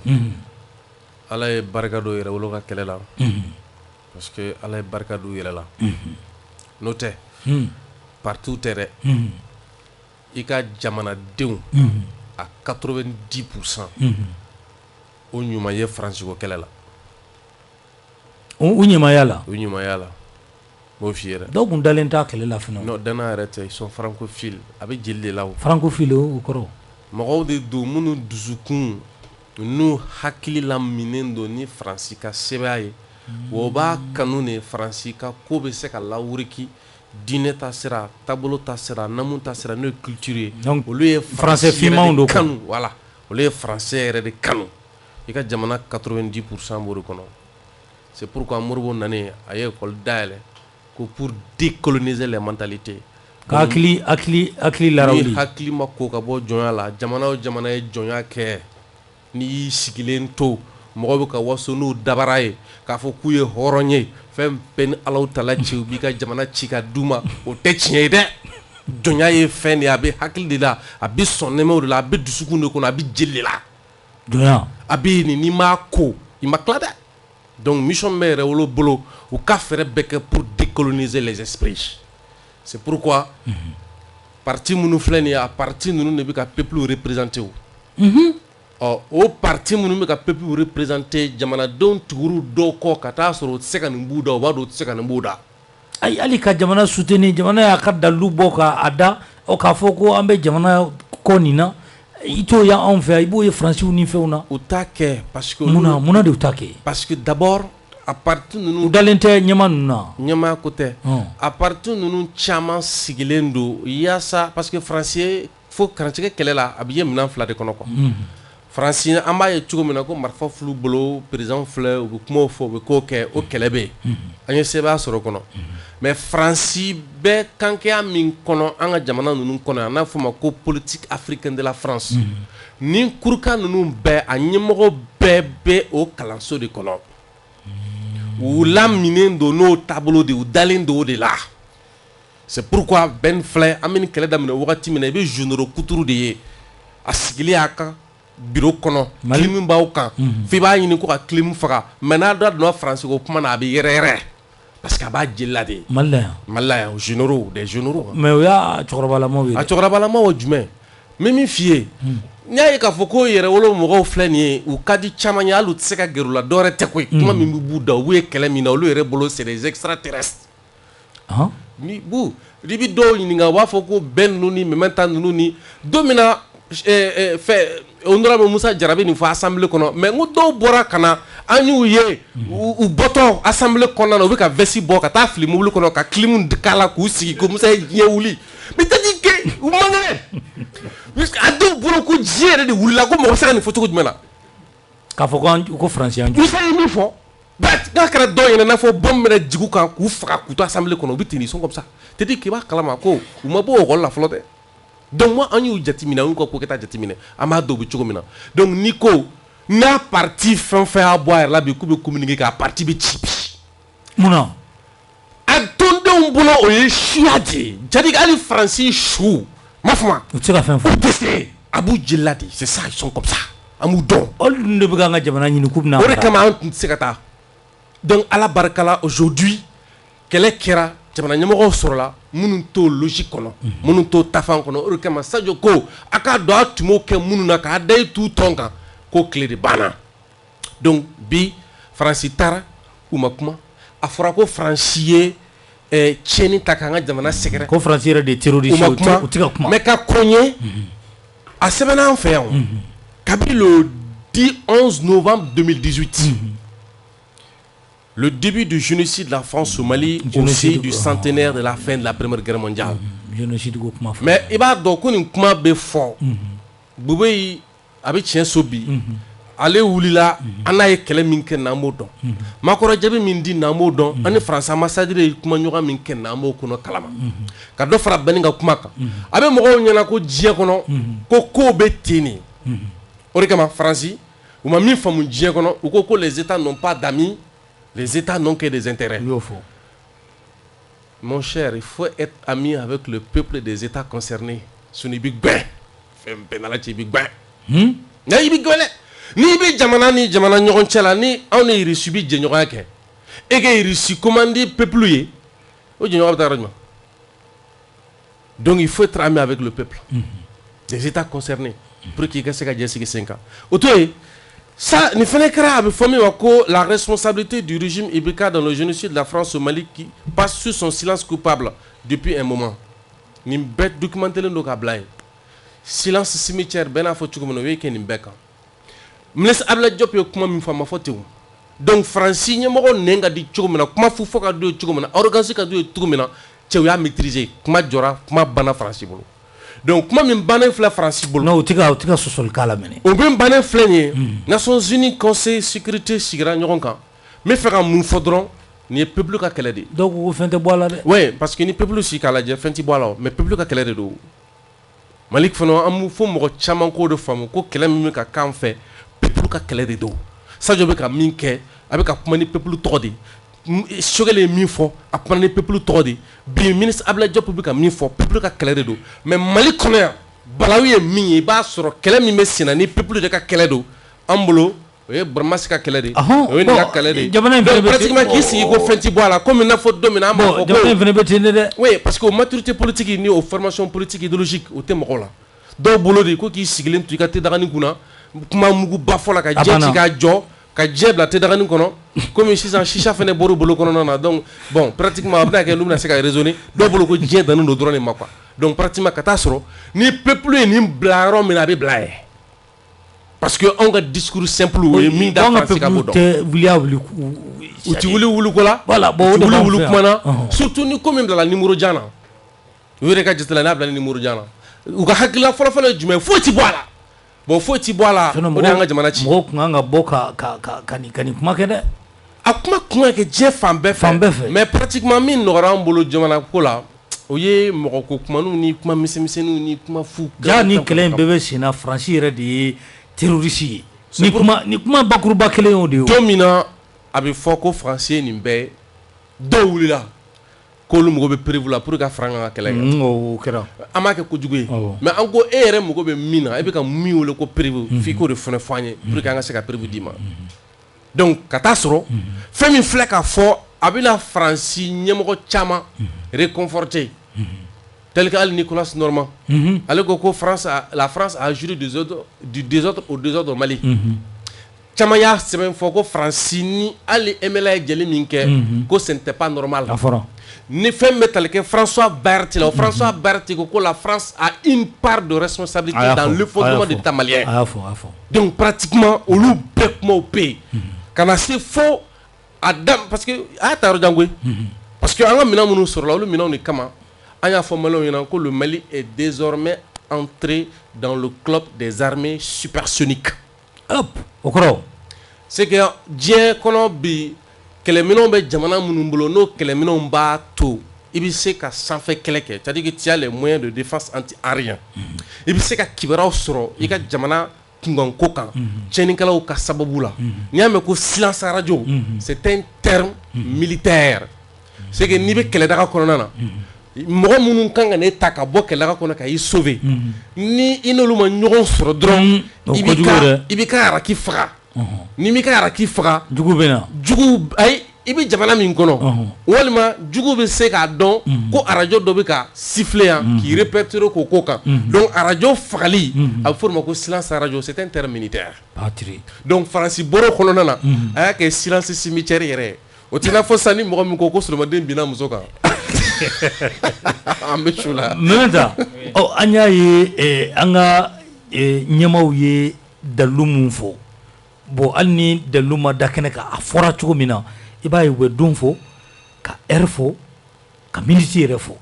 ala ye barika dɔ yɛrɛ wolo ka kɛlɛ la parce que ala ye barika dɔ yɛrɛ la n'o tɛ partout tɛ dɛ i ka jamanadenw a 90% o ɲuman ye Faransi ko kɛlɛ la. u ɲumanya la. m'o f'i ye dɛ. dɔw kun dalen t'a kɛlɛ la fana. non danna yɛrɛ tɛ ils sont francophiles a bɛ jeli de la o. francophile o kɔrɔ. mɔgɔw de don minnu dusukun n'u hakili laminen don ni Faransi ka sɛbɛya ye o b'a kanu de Faransi ka ko bɛ se ka lawuriki diinɛ ta sira taabolo ta sira namu ta sira n'o ye culture ye. donc olu ye français finmanw do kanu voilà olu ye français yɛrɛ de kanu i ka jamana 90% b'o de kɔnɔ c'est pourquoi Moribo nanen a ye école dayɛlɛ ko pour décoloniser les mentalités. ka hakili larawuli. ni hakili ma ko ka bɔ jɔnya la jamana o jamana ye jɔnya kɛ ni y'i sigilen to mɔgɔw bɛ ka waso n'u dabara ye k'a fɔ k'u ye hɔrɔn ye fɛn bɛɛ ni Alahu Taala cɛ u b'i ka jamana ci ka d'u ma o tɛ tiɲɛ ye dɛ. jɔnya ye fɛn de ye a bɛ hakili de la a bɛ sɔn nɛmɛw de la a bɛ dusukun de kɔnɔ a bɛ jeli de la. jɔnya a bɛ nin n'i m'a ko i ma tila dɛ. donc mission bɛ yɛrɛ wolo bolo u ka fɛɛrɛ bɛɛ kɛ pour décoloniser les esprits. c'est pourquoi parti minnu filɛ nin ye a parti ninnu de bɛ ka peuple représenter o. o parti minnu bɛ ka peuple représenter jamanadenw tuguru dɔw kɔ ka taa sɔrɔ o tɛ se ka nin b'u da o b'a dɔn o tɛ se ka nin b'u da. ayi hali ka jamana soutenir jamana y'a ka dalilu bɔ k'a da o k'a fɔ ko an bɛ jamana kɔ nin na i t'o yan anw fɛ yan i b'o ye Faransiw ni fɛnw na. u t'a kɛ parce que. munna de u t'a kɛ. parce que d'abord a parti ninnu. u dalen tɛ ɲɛma ninnu na. ɲɛma ko tɛ. a parti ninnu caman sigilen don yaasa parce que Faransi fo karancɛkɛ kɛlɛ la a bɛ ye minɛn 2 de kɔnɔ quoi. Faransi an b'a ye cogo min na ko marifa fulu bolo président filɛ u bɛ kumaw fɔ u bɛ k'o kɛ o kɛlɛ bɛ yen an ye sɛbɛya sɔrɔ o kɔnɔ mais Faransi bɛ kankɛya min kɔnɔ an ka jamana ninnu kɔnɔ yan n'a fɔ ma ko politique africaine de la France ni kurukan ninnu bɛɛ a ɲɛmɔgɔ bɛɛ bɛ o kalanso de kɔnɔ u laminen don n'o taabolo de u dalen don o de la c'est pourquoi bɛn filɛ an bɛ nin kɛlɛ daminɛ wagati min na i bɛ généraux kuturu de ye a sigilen y'a kan bureau kɔnɔ clim b'aw kan f'i b'a ɲini ko ka clim faga mais n'a da donna Faransi ko kuma na a bɛ yɛrɛ parce que a b'a jeli la de. Mali la yan généraux des généraux. mais o y'a cɛkɔrɔbalamaw ye. a cɛkɔrɔbalamaw jumɛn n bɛ min f'i ye n y'a ye k'a fɔ ko yɛrɛ wolo mɔgɔw filɛ nin ye u ka di caman ye hali u tɛ se ka gɛrɛ u la dɔwɛrɛ tɛ koyi kuma min b'u da u b'u ye kɛlɛ min na olu yɛrɛ bolo c'est des extraterrestres. ni bɛ dɔw ɲininka u b'a fɔ ko bɛn ninnu ni Mementa ninnu ni don min na honorable Musa Jarabi nin fɔ assemblée kɔnɔ mais n ko dɔw bɔra ka na an y'u ye u bɔtɔ assemblée kɔnɔna na u bɛ ka vesti bɔ ka taa fili mobili kɔnɔ ka clim k'a la k'u sigi ko Musa ye diɲɛ wuli mais tadi ke u man kɛnɛ a dɔw bolo ko diɲɛ yɛrɛ de wulila ko mɔgɔ bɛ se ka nin fɔ cogo jumɛn na k'a fɔ ko Faransi y'an jɔ Musa ye min fɔ n'a kɛra dɔw ɲɛna n'a fɔ bɔn minɛ jigu kan k'u faga k'u to assemblée kɔnɔ u bɛ ten ils sont comme ça tadi k'i b'a kalama ko u ma bɔ école la fɔlɔ dɛ. donc moi an y'u jateminɛ an y'u ka ko kɛta jateminɛ an b'a dɔn u bɛ cogo min na donc ni ko n'a parti fɛn fɛn y'a bɔ a yɛrɛ la bi k'u bɛ communiquer k'a parti bɛ ci bi. munna. a tɔndenw bolo o ye suya de ye jadi hali Faransi su ma fama. u tɛ se ka fɛn fɔ. u tɛ se a b'u jeli la de c'est ça ils sont comme ça an b'u dɔn. olu dun de bɛ k'an ka jamana ɲini k'u bɛna. o de kama an tun tɛ se ka taa donc ala barika la aujourd'hui kɛlɛ kɛra. jamana ɲɛmɔgɔw sɔrɔla minnu t'o logique kɔnɔ minnu t'o tafan kɔnɔ o de kama Sadio ko a k'a dɔn a tun b'o kɛ minnu na k'a da i t'u tɔn kan ko tile de banna donc bi Faransi taara u ma kuma a fɔra ko Faransi ye tiɲɛni ta k'an ka jamana sɛgɛrɛ ko Faransi yɛrɛ de terroriste u tɛ ka kuma mais ka kɔɲɛ a sɛbɛnna an fɛ yan kabini le 11 novembre 2018 le début du génocide de la France au Mali au sein du centenaire de la fin de la Première Guerre mondiale. Mais il b'a dɔn ko nin kuma bɛ fɔ Bube yi a bɛ tiɲɛ so bi ale wulila an n'a ye kɛlɛ min kɛ n'an b'o dɔn makɔrɔ jaabi min di n'an b'o dɔn ani Faransi ambassadeur ye kuma ɲɔgɔn min kɛ n'an b'o kɔnɔ kalama ka dɔ fara Bɛni ka kuma kan a bɛ mɔgɔw ɲɛna ko diɲɛ kɔnɔ ko kow bɛ ten de o de kama Faransi u ma min faamu diɲɛ kɔnɔ u ko les États n'ont pas d'amis. Les États n'ont que des intérêts. Mon cher, il faut être ami avec le peuple des États concernés. Ce n'est Big Ben. Fais un pénalty Big Ben. Ni Big Ben. Ni Big Jamana ni Jamana ɲɔgɔn cɛ la ni anw ne reçu bi jɛɲɔgɔnya kɛ. E ka reçu commandé peuple ye. O jɛɲɔgɔnya bɛ taa yɔrɔ jumɛn? Donc il faut être ami avec le peuple. Des États concernés. Pour qu'il y ait se ka jɛ sigi sen kan. O to ye. Ça, il fallait que la responsabilité du régime Ibeka dans le génocide de la France au Mali qui passe sur son silence coupable depuis un moment. Ni bête documenté le nokablaï. Silence cimetière ben a foutu comme nous qui ni beka. Ministre Abla Diop yo kuma min fama fotu. Donc Franci nyamoro nenga di chugumena kuma fu foka do chugumena arrogance ka do chugumena ya maîtriser kuma jora kuma bana Franci bolo. Donc comment min banen fla France bolo non tika sosol kala mene o ben banen flenye Nations Unies Conseil sécurité sigira ɲɔgɔn kan me fera mun fodron ni peuple ka kɛlɛ de donc o fente boala de ouais parce que ni peuple si kala je fenti boala mais peuple ka kɛlɛ de do Malik fano amu fo mɔgɔ caman ko de famu ko kɛlɛ min ka kan fɛ peuple ka kɛlɛ de do Sadio be ka min kɛ a be ka kuma ni peuple tɔgɔ de Sogele min fɔ a kuma ni peuple tɔgɔ de bi ministre Abla Diop be ka min fɔ peuple ka kɛlɛ de do mais Mali kɔnɔ yan balawu ye min ye I b'a sɔrɔ kɛlɛ min bɛ senna ni peuple de ka kɛlɛ do an bolo o ye Burmasi ka kɛlɛ de o ye nin ka kɛlɛ de donc pratiquement k'i sigi ko fɛn ti bɔ a la comme n'a fɔ don min na an b'a fɔ ko jamana in fana bɛ ten de dɛ oui parce que o maturité politique ni o formation politique idéologique o tɛ mɔgɔw la dɔw bolo de ko k'i sigilen to I ka tedagani kunna kuma mugu ba fɔ la ka jɛ ci ka jɔ ka jɛ bila tedagani kɔnɔ comme sisan chicha fɛnɛ bɔr'u bolo kɔnɔna na donc bon pratiquement a bɛna kɛ n'u bɛna se ka raisonner dɔw bolo ko diɲɛ dannen do dɔrɔn de ma quoi donc pratiquement ka taa sɔrɔ ni peuple ye nin bila yɔrɔ min na a bɛ bila ye parce que anw ka discours simple o ye min da Faransi ka bɔ dɔn u ti wuli ko la u ti wuli kuma na surtout ni ko min bilala numéro jan na u yɛrɛ ka jate la n'a bila numéro jan na u ka hakilila fɔlɔfɔlɔ ye jumɛn foyi ti bɔ a la bon foyi ti bɔ a la o de y'an ka jamana ci mɔgɔw kun kan ka bɔ ka nin kuma kɛ dɛ a kuma kun ka kɛ diɲɛ fan bɛɛ fɛ mais pratiquement min nɔgɔra an bolo jamana ko la o ye mɔgɔ ko kumaniw ni kuma misɛnmisɛnninw ni kuma fu ja ni kɛlɛ in bɛɛ bɛ sen na Faransi yɛrɛ de ye terroriste ye ni kuma bakuruba kelen y'o de ye don min na a bɛ fɔ ko Faransi ye nin bɛɛ dɔw wulila k'olu mago bɛ prévu la pour que ka fara an ka kɛlɛ kan o kɛra an b'a kɛ kojugu ye mais an ko e yɛrɛ mago bɛ min na e bɛ ka min wele ko prévu f'i k'o de fana fɔ an ye pour que an ka se ka prévu d'i ma donc ka taa sɔrɔ fɛn min filɛ ka fɔ a bɛna Faransi ɲɛmɔgɔ caman réconforter tel que Nicolas Normand ale ko la France a juré du désordre au désordre au Mali caman y'a sɛbɛn fɔ ko Faransi ni hali MLA ye jɛli min kɛ ko ce n'était pas normal ni fɛn bɛ tali kɛ François Berti la François Berti ko la France a une part de responsabilité dans l'effondrement de l'État malien donc pratiquement olu bɛɛ kumaw bɛ yen ka na se fo a dan parce que a y'a ta yɔrɔ jan koyi parce que an ka minɛn minnu sɔrɔla olu minɛnw de kama an y'a fɔ Maliens ɲɛna ko le Mali est désormais entré dans le club des armées supersoniques o kɔrɔ c'est que diɲɛ kɔnɔ bi kɛlɛminɛnw bɛ jamana minnu bolo n'o kɛlɛminɛnw b'a to i bɛ se ka sanfɛ kɛlɛ kɛ c'est-à-dire que tu as les moyens de défense anti-aérien i bɛ se ka kibaruyaw sɔrɔ i ka jamana kunkanko kan tiɲɛnikɛlaw ka sababu la n'i y'a mɛn ko silence radio c'est un terme militaire c'est que n'i bɛ kɛlɛdaga kɔnɔna na mɔgɔ minnu kan ka ne ta ka bɔ kɛlɛdaga kɔnɔ ka i sauver ni i n'olu ma ɲɔgɔn sɔrɔ dɔrɔn i b'i ka araki faga ni m'i ka araki faga jugu bɛ na jugu ayi i bɛ jamana min kɔnɔ walima jugu bɛ se k'a dɔn ko arajo dɔ bɛ ka siffler yan k'i répertorier k'o ko kan donc arajo fagali a bɛ fɔ o ma ko silence radio c'est un terme militaire donc Faransi bɔr'o kɔnɔna na a y'a kɛ silence cimetière yɛrɛ o t'i n'a fɔ sisan ni mɔgɔ min ko Solomaden binna muso kan Maintenant, an y'a ye an ka ɲɛmaw ye dalu mun fɔ bon hali ni dalu ma da kɛnɛ kan a fɔra cogo min na i b'a ye u bɛ don fɔ ka heure fɔ ka minute yɛrɛ fɔ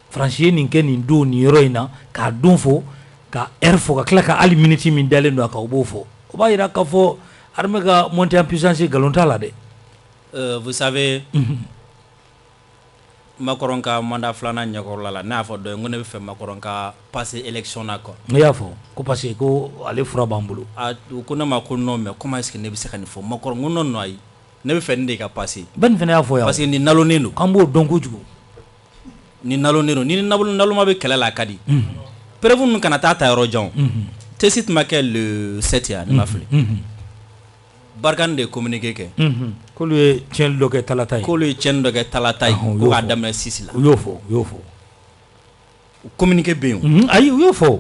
Faransi ye nin kɛ nin don nin yɔrɔ in na k'a don fɔ ka heure fɔ ka tila ka hali minute min dalen don a kan u b'o fɔ o b'a yira k'a fɔ armée ka monter en puissance nkalon t'a la dɛ. Vous savez, Macron ka mandat filanan ɲɛkɔrɔla la ne y'a fɔ dɔ ye n ko ne bɛ fɛ Macron ka passer élection na quoi. Ne y'a fɔ ko parce que ko ale fura b'an bolo. U ko ne ma ko non mais comment est-ce que ne bɛ se ka nin fɔ Macron n ko non non ayi ne bɛ fɛ nin de ka passer. Bɛɛ nin fana y'a fɔ yan. Parce que nin nalonnen don. An b'o dɔn kojugu. Nin nalonnen don ni naloma bɛ kɛlɛ la a ka di. Preuve ninnu kana taa ta yɔrɔ jan. Test ma kɛ le 7 ya ne ma fili. Barkhane de communiqué kɛ. K'olu ye tiɲɛli dɔ kɛ Talata ye. K'olu ye tiɲɛni dɔ kɛ Talata ye ko k'a daminɛ 6 la. U y'o fɔ. Communiqué bɛ yen. Ayi u y'o fɔ.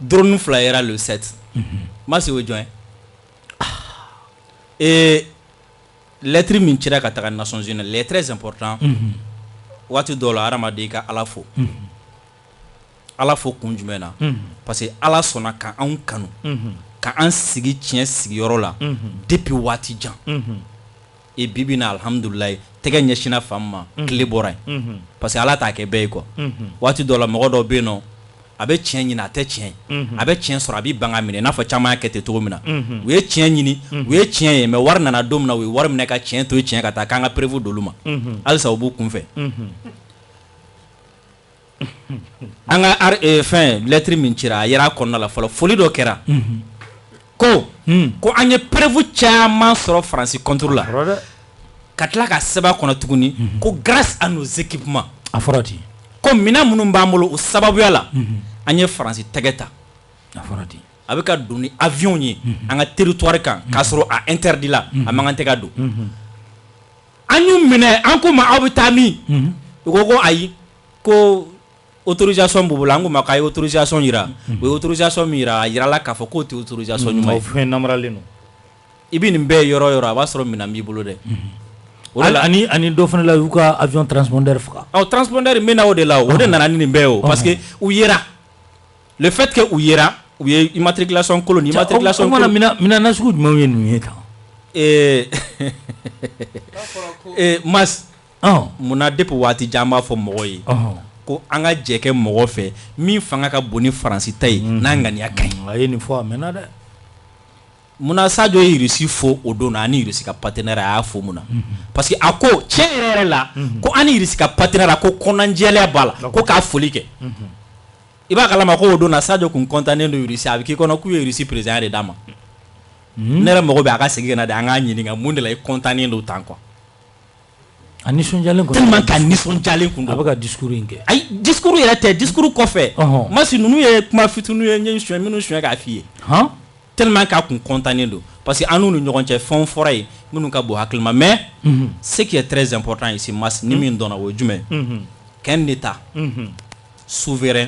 Drone fila yera le 7. Ma se o jɔn ye. Lettre min cira ka taga Nations Unies les très important. Waati dɔw la hadamaden ka Ala fo. Ala fo kun jumɛn na. Parce que Ala sɔnna ka anw kanu. Ka an sigi tiɲɛ sigiyɔrɔ la depuis waati jan. Et bibi na alhamdulilayi tɛgɛ ɲɛsina fan ma tile bɔra yen. Parce que Ala t'a kɛ bɛɛ ye quoi. Waati dɔw la mɔgɔ dɔw bɛ yen nɔ a bɛ tiɲɛ ɲini a tɛ tiɲɛ ye. A bɛ tiɲɛ sɔrɔ a bɛ ban ka minɛ n'a fɔ caman y'a kɛ ten cogo min na. U ye tiɲɛ ɲini u ye tiɲɛ ye mais wari nana don min na u ye wari minɛ ka tiɲɛ to ye tiɲɛ ka taa k'an ka preuve d'olu ma. Halisa u b'u kunfɛ. An ka fɛn lettre min cira a yera a kɔnɔna la fɔlɔ foli dɔ kɛra. Ko an ye preuve caman sɔrɔ Faransi contre la. Ka tila ka sɛbɛn kɔnɔ tuguni ko grâce à nos équipements. A fɔra ten. Ko minɛn minnu b'an bolo o sababuya la an ye Faransi tɛgɛ ta. A fɔra ten. A bɛ ka don ni avion ye an ka territoire kan k'a sɔrɔ a interdit la a man kan tɛ ka don. An y'u minɛ an ko ma aw bɛ taa min. U ko ayi ko autorisation b'u bolo an ko ma k'a ye autorisation yira o ye autorisation min yira a yirala k'a fɔ k'o tɛ autorisation ɲuman ye. Fɛn namaralen don. I bɛ nin bɛɛ ye yɔrɔ o yɔrɔ a b'a sɔrɔ minɛn b'i bolo dɛ. Ani dɔ fana la y'u ka avion transpondeur faga. Transpondeur mena o de la o de nana ni nin bɛɛ o parce que u yera le fait que u yera u ye immatriculation kolon ni immatriculation kolon. Minɛn nasugu jumɛnw ye ninnu ye tan. Mas munna depuis waati jan an b'a fɔ mɔgɔw ye ko an ka jɛ kɛ mɔgɔ fɛ min fanga ka bon ni Faransi ta ye n'a ŋaniya ka ɲi. A ye nin fɔ a mɛnna dɛ. Munna Sadio ye Russie fo o don na ani Russie ka partenaire a y'a fo mun na parce que a ko tiɲɛ yɛrɛ la ko ani Russie ka partenaire ko kɔnɔnajɛlenya b'a la ko k'a foli kɛ. I b'a kalama ko o don na Sadio kun content don Russie a bɛ k'i kɔnɔ k'u ye Russie président de d'a ma. Ne yɛrɛ mago bɛ a ka segin ka na de an k'a ɲininka mun de la i content don tan quoi. A nisɔndiyalen kun. Tellement ka nisɔndiyalen kun don. A bɛ ka discours in kɛ. Ayi discours yɛrɛ tɛ discours kɔfɛ. Masi ninnu ye kuma fitininw ye n ye suɲɛ minnu suɲɛ k'a f'i ye. Tellement k'a kun content don parce que an n'u ni ɲɔgɔn cɛ fɛnw fɔra ye minnu ka bon hakili ma mais ce qui est très important ici Mas ni min dɔnna o ye jumɛn qu'un état souverain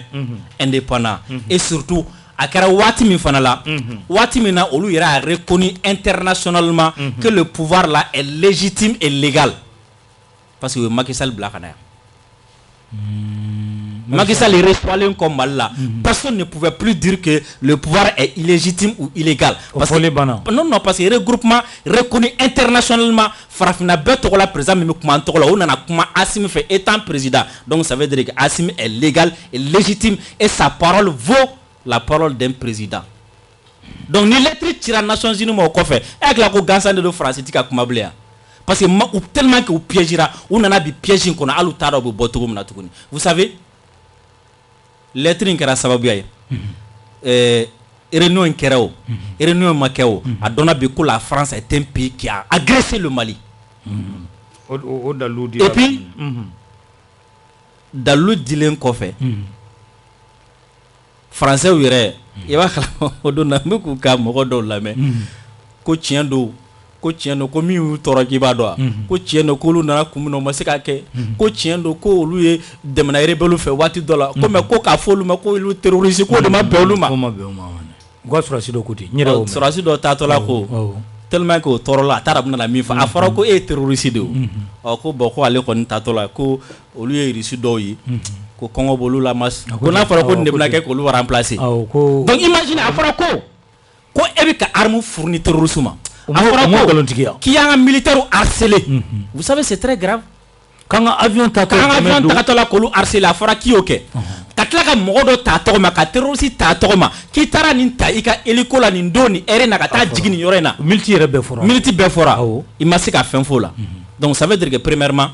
indépendant et surtout a kɛra waati min fana la waati min na olu yɛrɛ a reconnu internationalement que le pouvoir là est légitime et légal parce que o ye Macky Sall bila ka na yan. Macky Sall est responsable comme Mali là. Personne ne pouvait plus dire que le pouvoir est illégitime ou illégal. Parce que, non, parce que le regroupement reconnu internationalement, Farafina Betola président, mais on a kuma Assimi fait étant président. Donc ça veut dire que Assimi est légal et légitime et sa parole vaut la parole d'un président. Donc ni lettre tira Nations Unies au coffre. Avec la Gansan de France, c'est ka kuma blea. Parce que tellement que vous piégera, on en a bi piégé qu'on a alu tara au botogo na tukuni. Vous savez lettre in kɛra sababuya ye réunion in kɛra o réunion ma kɛ o a donna bi ko la France est un pays qui a agressé le Mali et puis dalu dilen kɔfɛ français yɛrɛ i b'a kalama o don na n bɛ k'u ka mɔgɔ dɔw lamɛn ko tiɲɛ don ko tiɲɛ don ko min y'u tɔɔrɔ k'i b'a dɔn wa ko tiɲɛ don k'olu nana kun min na o ma se ka kɛ ko tiɲɛ don ko olu ye dɛmɛna rebelle fɛ waati dɔ la ko mais ko k'a fɔ olu ma ko olu terroriste ko de ma bɛn olu ma. U ka sɔrɔdasi dɔ ko ten n yɛrɛ y'o mɛn. Sɔrɔdasi dɔ taatɔla ko tellement que o tɔɔrɔ la a taara bɛna na min fɔ a fɔra ko e ye terroriste de o ko bon ko ale kɔni taatɔ la ko olu ye Russie dɔw ye ko kɔngɔ b'olu la mas ko n'a fɔra ko nin de bɛna kɛ k'olu remplacer donc imagine a fɔra ko e bɛ ka arme fournir terroriste ma a fɔra ko k'i y'an ka militaire harceler vous savez c'est très grave quand avion tagatɔ la k'olu harceler a fɔra k'i y'o kɛ ka tila ka mɔgɔ dɔ ta tɔgɔ ma ka terroriste ta tɔgɔ ma k'i taara nin ta i ka hélico la nin don nin heure in na ka taa jigin nin yɔrɔ in na militi yɛrɛ bɛɛ fɔra i ma se ka fɛn f'o la donc ça veut dire que premièrement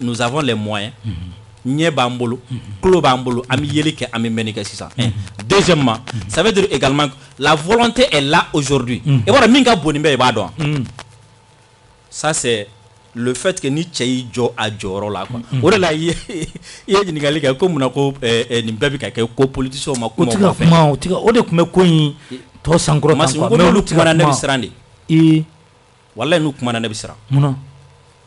nous avons les moyens ɲɛ b'an bolo tulo b'an bolo an bɛ yeli kɛ an bɛ mɛnni kɛ sisan deuxièmement ça veut dire également la volonté est là aujourd'hui i b'a dɔn min ka bon nin bɛɛ i b'a dɔn ça c'est le fait que ni cɛ y'i jɔ a jɔyɔrɔ la quoi o de la i ye ɲininkali kɛ ko mun na ko nin bɛɛ bɛ ka kɛ ko politiciens ma kuma o fɛ o de tun bɛ ko in tɔ sankɔrɔta quoi mais olu kumana ne bɛ siran de walayi n'u kumana ne bɛ siran munna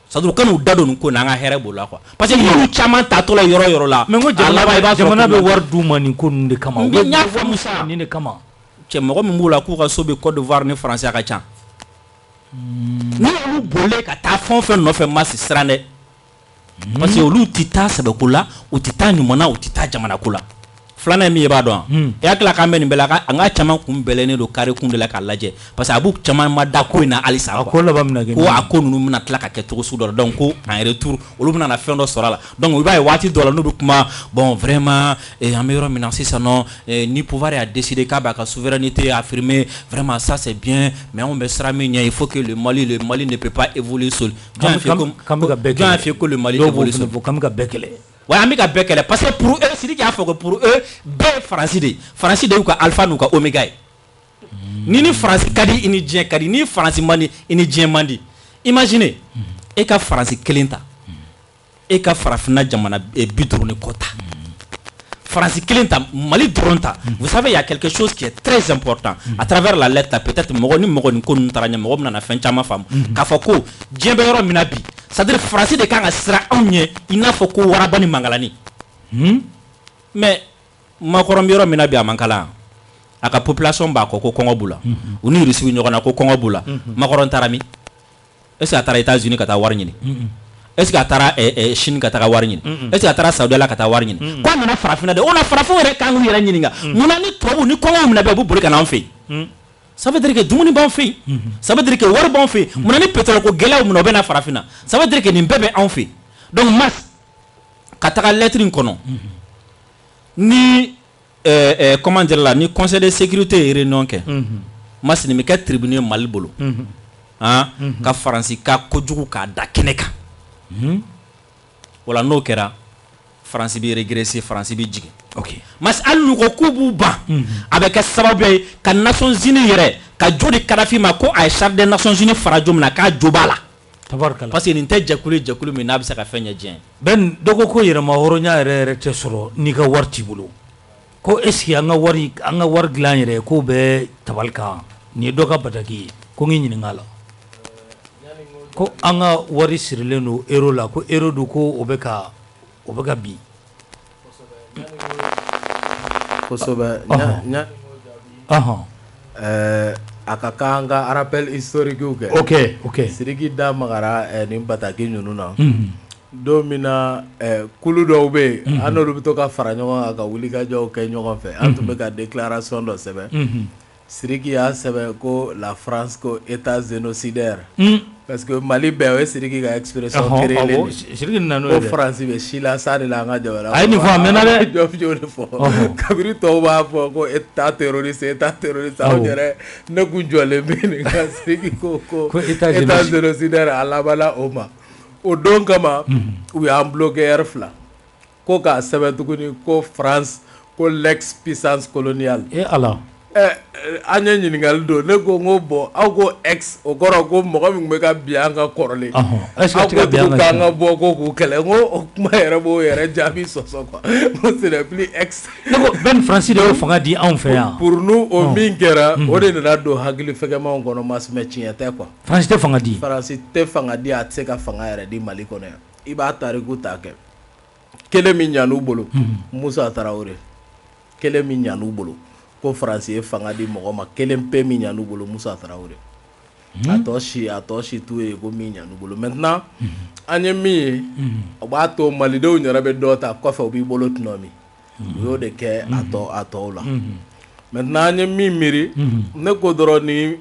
saduru kanu da don ko n'an ka hɛrɛ b'o la quoi parce que n'olu caman tatɔ la yɔrɔ la mais n ko jamana bɛ wari d'u ma nin ko ninnu de kama n y'a faamu sa nin de kama cɛ mɔgɔ min b'u la k'u ka so bɛ Côte d'Ivoire ni France a ka ca ni olu bolilen ka taa fɛn o fɛn nɔfɛ masi siran dɛ parce que olu tɛ taa sɛbɛko la u tɛ taa ɲuman na u tɛ taa jamanako la filanan ye min ye i b'a dɔn e hakili la k'an bɛ nin bɛɛ la an ka caman kun bɛlɛnnen don carré kun de la k'a lajɛ parce que a b'u caman ma da ko in na halisa ko laban bɛna kɛ ko a ko ninnu bɛna tila ka kɛ cogo sugu dɔ la donc ko en retour olu bɛna na fɛn dɔ sɔrɔ a la donc i b'a ye waati dɔ la n'u bɛ kuma bon vraiment an bɛ yɔrɔ min na sisan nɔ ni pouvoir y'a décidé k'a b'a ka souveraineté affirmer vraiment ça c'est bien mais anw bɛ siran min ɲɛ il faut que le Mali ne peut pas évoluer seul jɔn y'a f'i ye ko le Mali évolue seul k'an bɛ ka bɛɛ kɛlɛ ouais an bɛ ka bɛɛ kɛlɛ parce que pour eux Sidiki y'a fɔ que pour eux bɛɛ ye Faransi de y'u ka alpha n'u ka oméga ye ni Faransi ka di i ni diɲɛ ka di ni Faransi man di i ni diɲɛ man di imagine e ka Faransi kelen ta e ka farafinna jamana 50 ni kɔ ta Faransi kelen ta Mali dɔrɔn ta vous savez il y a quelque chose qui est très important à travers la lettre peut-être mɔgɔ ni ko ninnu taara ɲɛ mɔgɔ bɛna na fɛn caman faamu k'a fɔ ko diɲɛ bɛ yɔrɔ min na bi c'est-à-dire Faransi de kan ka siran anw ɲɛ i n'a fɔ ko waraba ni mangalani mais Makɔrɔ bɛ yɔrɔ min na bi a man kalan a ka population b'a kɔ ko kɔngɔ b'u la u ni Rusi bɛ ɲɔgɔn na ko kɔngɔ b'u la Makɔrɔ taara min est-ce que a taara États-Unis ka taa wari ɲini est-ce que a taara Chine ka taa wari ɲini est-ce que a taara Saudi la ka taa wari ɲini ko a nana farafinna de o na farafinw yɛrɛ kan k'u yɛrɛ ɲininka munna ni tubabu ni kɔngɔ minɛ bɛ u b'u boli ka na an fɛ yen ça veut dire que dumuni b'an fɛ yen ça veut dire que wari b'an fɛ yen munna ni pétrole ko gɛlɛyaw minɛ u bɛ na farafinna ça veut dire que nin bɛɛ bɛ anw fɛ yen donc mas ka taga lettre in kɔnɔ ni comment dire la ni conseil de sécurité ye réunion kɛ mas nin bɛ kɛ tribunal Mali bolo ka Faransi ka kojugu k'a da kɛnɛ kan wala n'o kɛra Faransi bɛ régresser Faransi bɛ jigin mas hali n'u ko k'u b'u ban a bɛ kɛ sababu ye ka Nations Unies yɛrɛ ka jo di Kadhafi ma ko a ye charte des Nations Unies fara jo min na k'a jo b'a la parce que nin tɛ jɛkulu min n'a bɛ se ka fɛn ɲɛ diɲɛ bɛn dɔ ko yɛrɛma hɔrɔnya yɛrɛ tɛ sɔrɔ n'i ka wari t'i bolo ko est-ce que an ka wari dilan yɛrɛ k'o bɛ tabali kan nin ye dɔ ka bataki ye ko n k'i ɲininka la ko an ka wari sirilen don euro la ko euro don ko o bɛ ka bin kosɛbɛ a ka kan an ka rappel historique kɛ ok Sidiki da magara nin bataki ninnu na don min na kulu dɔw bɛ yen an n'olu bɛ to ka fara ɲɔgɔn kan ka wulikajɔw kɛ ɲɔgɔn fɛ an tun bɛ ka déclaration dɔ sɛbɛn Sidiki y'a sɛbɛn ko la France ko état génocidaire parce que Mali bɛɛ o ye Sidiki ka expression créée Sidiki nana ko Faransi bɛ si la sa de la an ka jamana a ye nin fɔ a mɛnna dɛ jɔn de fɔ kabiri tɔw b'a fɔ ko état terroriste aw yɛrɛ ne kun jɔlen bɛ nin kan Sidiki ko état génocidaire a labanna o ma o don kama u y'an bloqué heure 2 ko k'a sɛbɛn tuguni ko France ko l'ex puissance coloniale ala an ye ɲininkali don ne ko n ko bon aw ko ex o kɔrɔ ko mɔgɔ min bɛ ka bi an ka kɔrɔlen aw ko k'an ka bɔ ko k'u kɛlɛ n ko o kuma yɛrɛ b'o yɛrɛ jaabi sɔsɔ quoi n ko ce n'est plus ex ne ko bɛn Faransi de y'o fanga di anw fɛ yan pour nous o min kɛra o de nana don hakili fɛgɛmanw kɔnɔ mas mais tiɲɛ tɛ quoi Faransi tɛ fanga di Faransi tɛ fanga di a tɛ se ka fanga yɛrɛ di Mali kɔnɔ yan i b'a tariku ta kɛ kelen min ɲan'u bolo Musa Tarawele kelen min ɲan'u bolo ko France fanga di mɔgɔ ma kelen pe min ɲanu bolo Musa Traoré a tɔ si t'u ye ko min ɲanu bolo maintenant an ye min ye o b'a to malidenw yɛrɛ bɛ dɔ ta kɔfɛ u b'i bolo tunɔ min u y'o de kɛ a tɔw la maintenant an ye min miiri ne ko dɔrɔn ni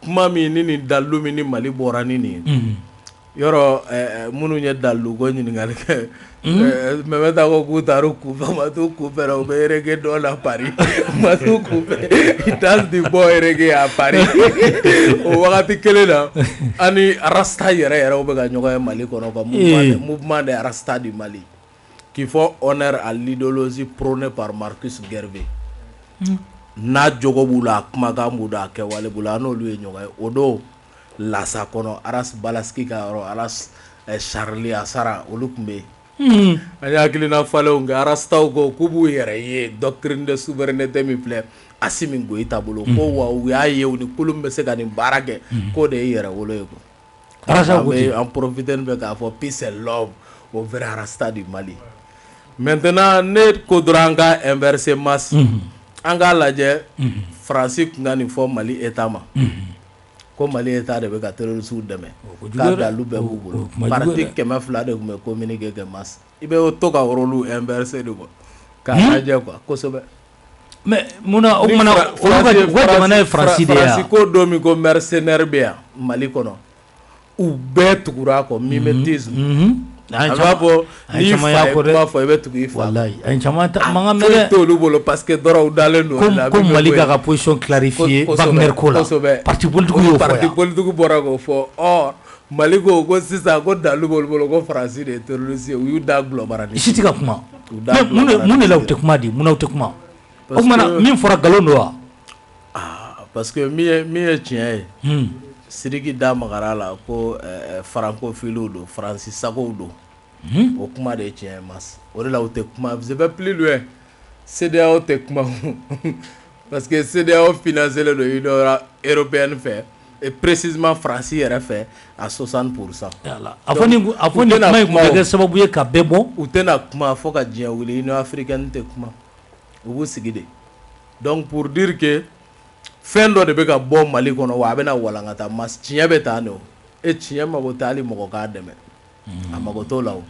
kuma min ni nin dalilu min ni Mali bɔra ni nin ye yɔrɔ minnu ye dalilu ko ɲininkali kɛ Mɛmɛta ko k'u taara u kunfɛ ma t'u kunfɛ u bɛ reggae dɔ la Paris ma t'u kunfɛ ils dansent du bon reggae à Paris o wagati kelen na ani Rasta yɛrɛ u bɛ ka ɲɔgɔn ye Mali kɔnɔ ka mouvement des Rasta du Mali qui font honneur à l'idéologie prônée par Marcus Garvey n'a jogo b'u la kumakan b'u la kɛwale b'u la an n'olu ye ɲɔgɔn ye o don Lassa kɔnɔ Aras Balaski ka yɔrɔ Aras Charlie Asara olu tun bɛ yen an ye hakilina falenw kɛ Arastaw ko k'u b'u yɛrɛ ye doctrine de souveraineté min filɛ Assimi Goïta bolo ko wa u y'a ye u ni kulun bɛ se ka nin baara kɛ k'o de ye yɛrɛ wolo ye quoi an profiter bɛ k'a fɔ peace and love au vrai Rasta du Mali maintenant ne ko dɔrɔn an ka inverser masse an k'a lajɛ France tun ka nin fɔ Mali État ma ko Mali État de bɛ ka terroristes dɛmɛ k'a dalu bɛɛ b'u bolo parti 200 de tun bɛ communiquer kɛ masse i bɛ to ka rôle inverser de quoi k'a lajɛ quoi kosɛbɛ mais munna o kumana olu ka jamana ye France de ye France ko don min ko mercenaire bɛ yan Mali kɔnɔ u bɛɛ tugura kɔ mimétisme a b'a fɔ n'i fa ye kuma fɔ i bɛ tugu i fa wallahi an caman mankan mɛn t'olu bolo parce que dɔrɔn u dalen don ko Mali ka position clarifier Wagner ko la parti politique y'o fɔ parti politique bɔra k'o fɔ Mali ko sisan ko dalu b'olu bolo ko France de ye terroriste u y'u da gulɔbara ni si tɛ ka kuma mun de la u tɛ kuma di munna u tɛ kuma o kumana min fɔra nkalon don wa parce que min ye tiɲɛ ye Sidiki da magara la ko francophile do France sago do o kuma de tiɲɛ mas o de la u tɛ kuma je vais plus loin CEDEAO tɛ kuma parce que CEDEAO financé le Union européenne fɛ et précisément France yɛrɛ fɛ à 60%. a fɔ ni kuma in kun kɛ sababu ye ka bɛɛ bɔ u tɛna kuma fɔ ka diɲɛ wuli Union africaine tɛ kuma u b'u sigi de donc pour dire que fɛn dɔ de bɛ ka bɔ Mali kɔnɔ wa a bɛna walankata mas tiɲɛ bɛ taa n'o tiɲɛ mago tɛ hali mɔgɔ k'a dɛmɛ a mago t'o la o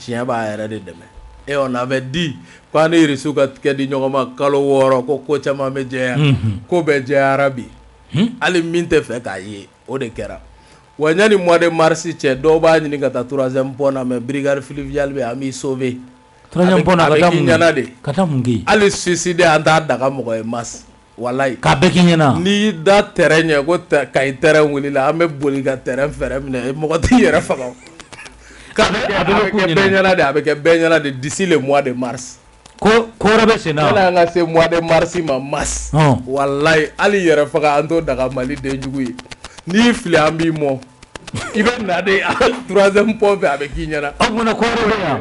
tiɲɛ b'a yɛrɛ de dɛmɛ et on avait dit k'an ni Irisiw ka tigɛ di ɲɔgɔn ma kalo 6 ko caman bɛ jɛya ko bɛɛ jɛyara bi hali min tɛ fɛ k'a ye o de kɛra wa ɲani mois de mars cɛ dɔw b'a ɲini ka taa 3e pont na mais brigade fluviale bɛ an b'i sauver 3e pont na ka taa mun kɛ hali suicide an t'a daga mɔgɔ ye mas wallahi k'a bɛɛ k'i ɲɛna n'i da terrain ɲɛ ko Kayi terrain wulila an bɛ boli ka terrain fɛrɛ minɛ mɔgɔ t'i yɛrɛ faga a bɛ kɛ bɛɛ ɲɛna de d'ici le mois de mars ko wɛrɛ bɛ sen na an ka se mois de mars ma mars wallahi hali yɛrɛ faga an t'o daga Mali den jugu ye n'i fili an b'i mɔ i bɛ na de 3e pont fɛ a bɛ k'i ɲɛna aw munna ko wɛrɛ bɛ yan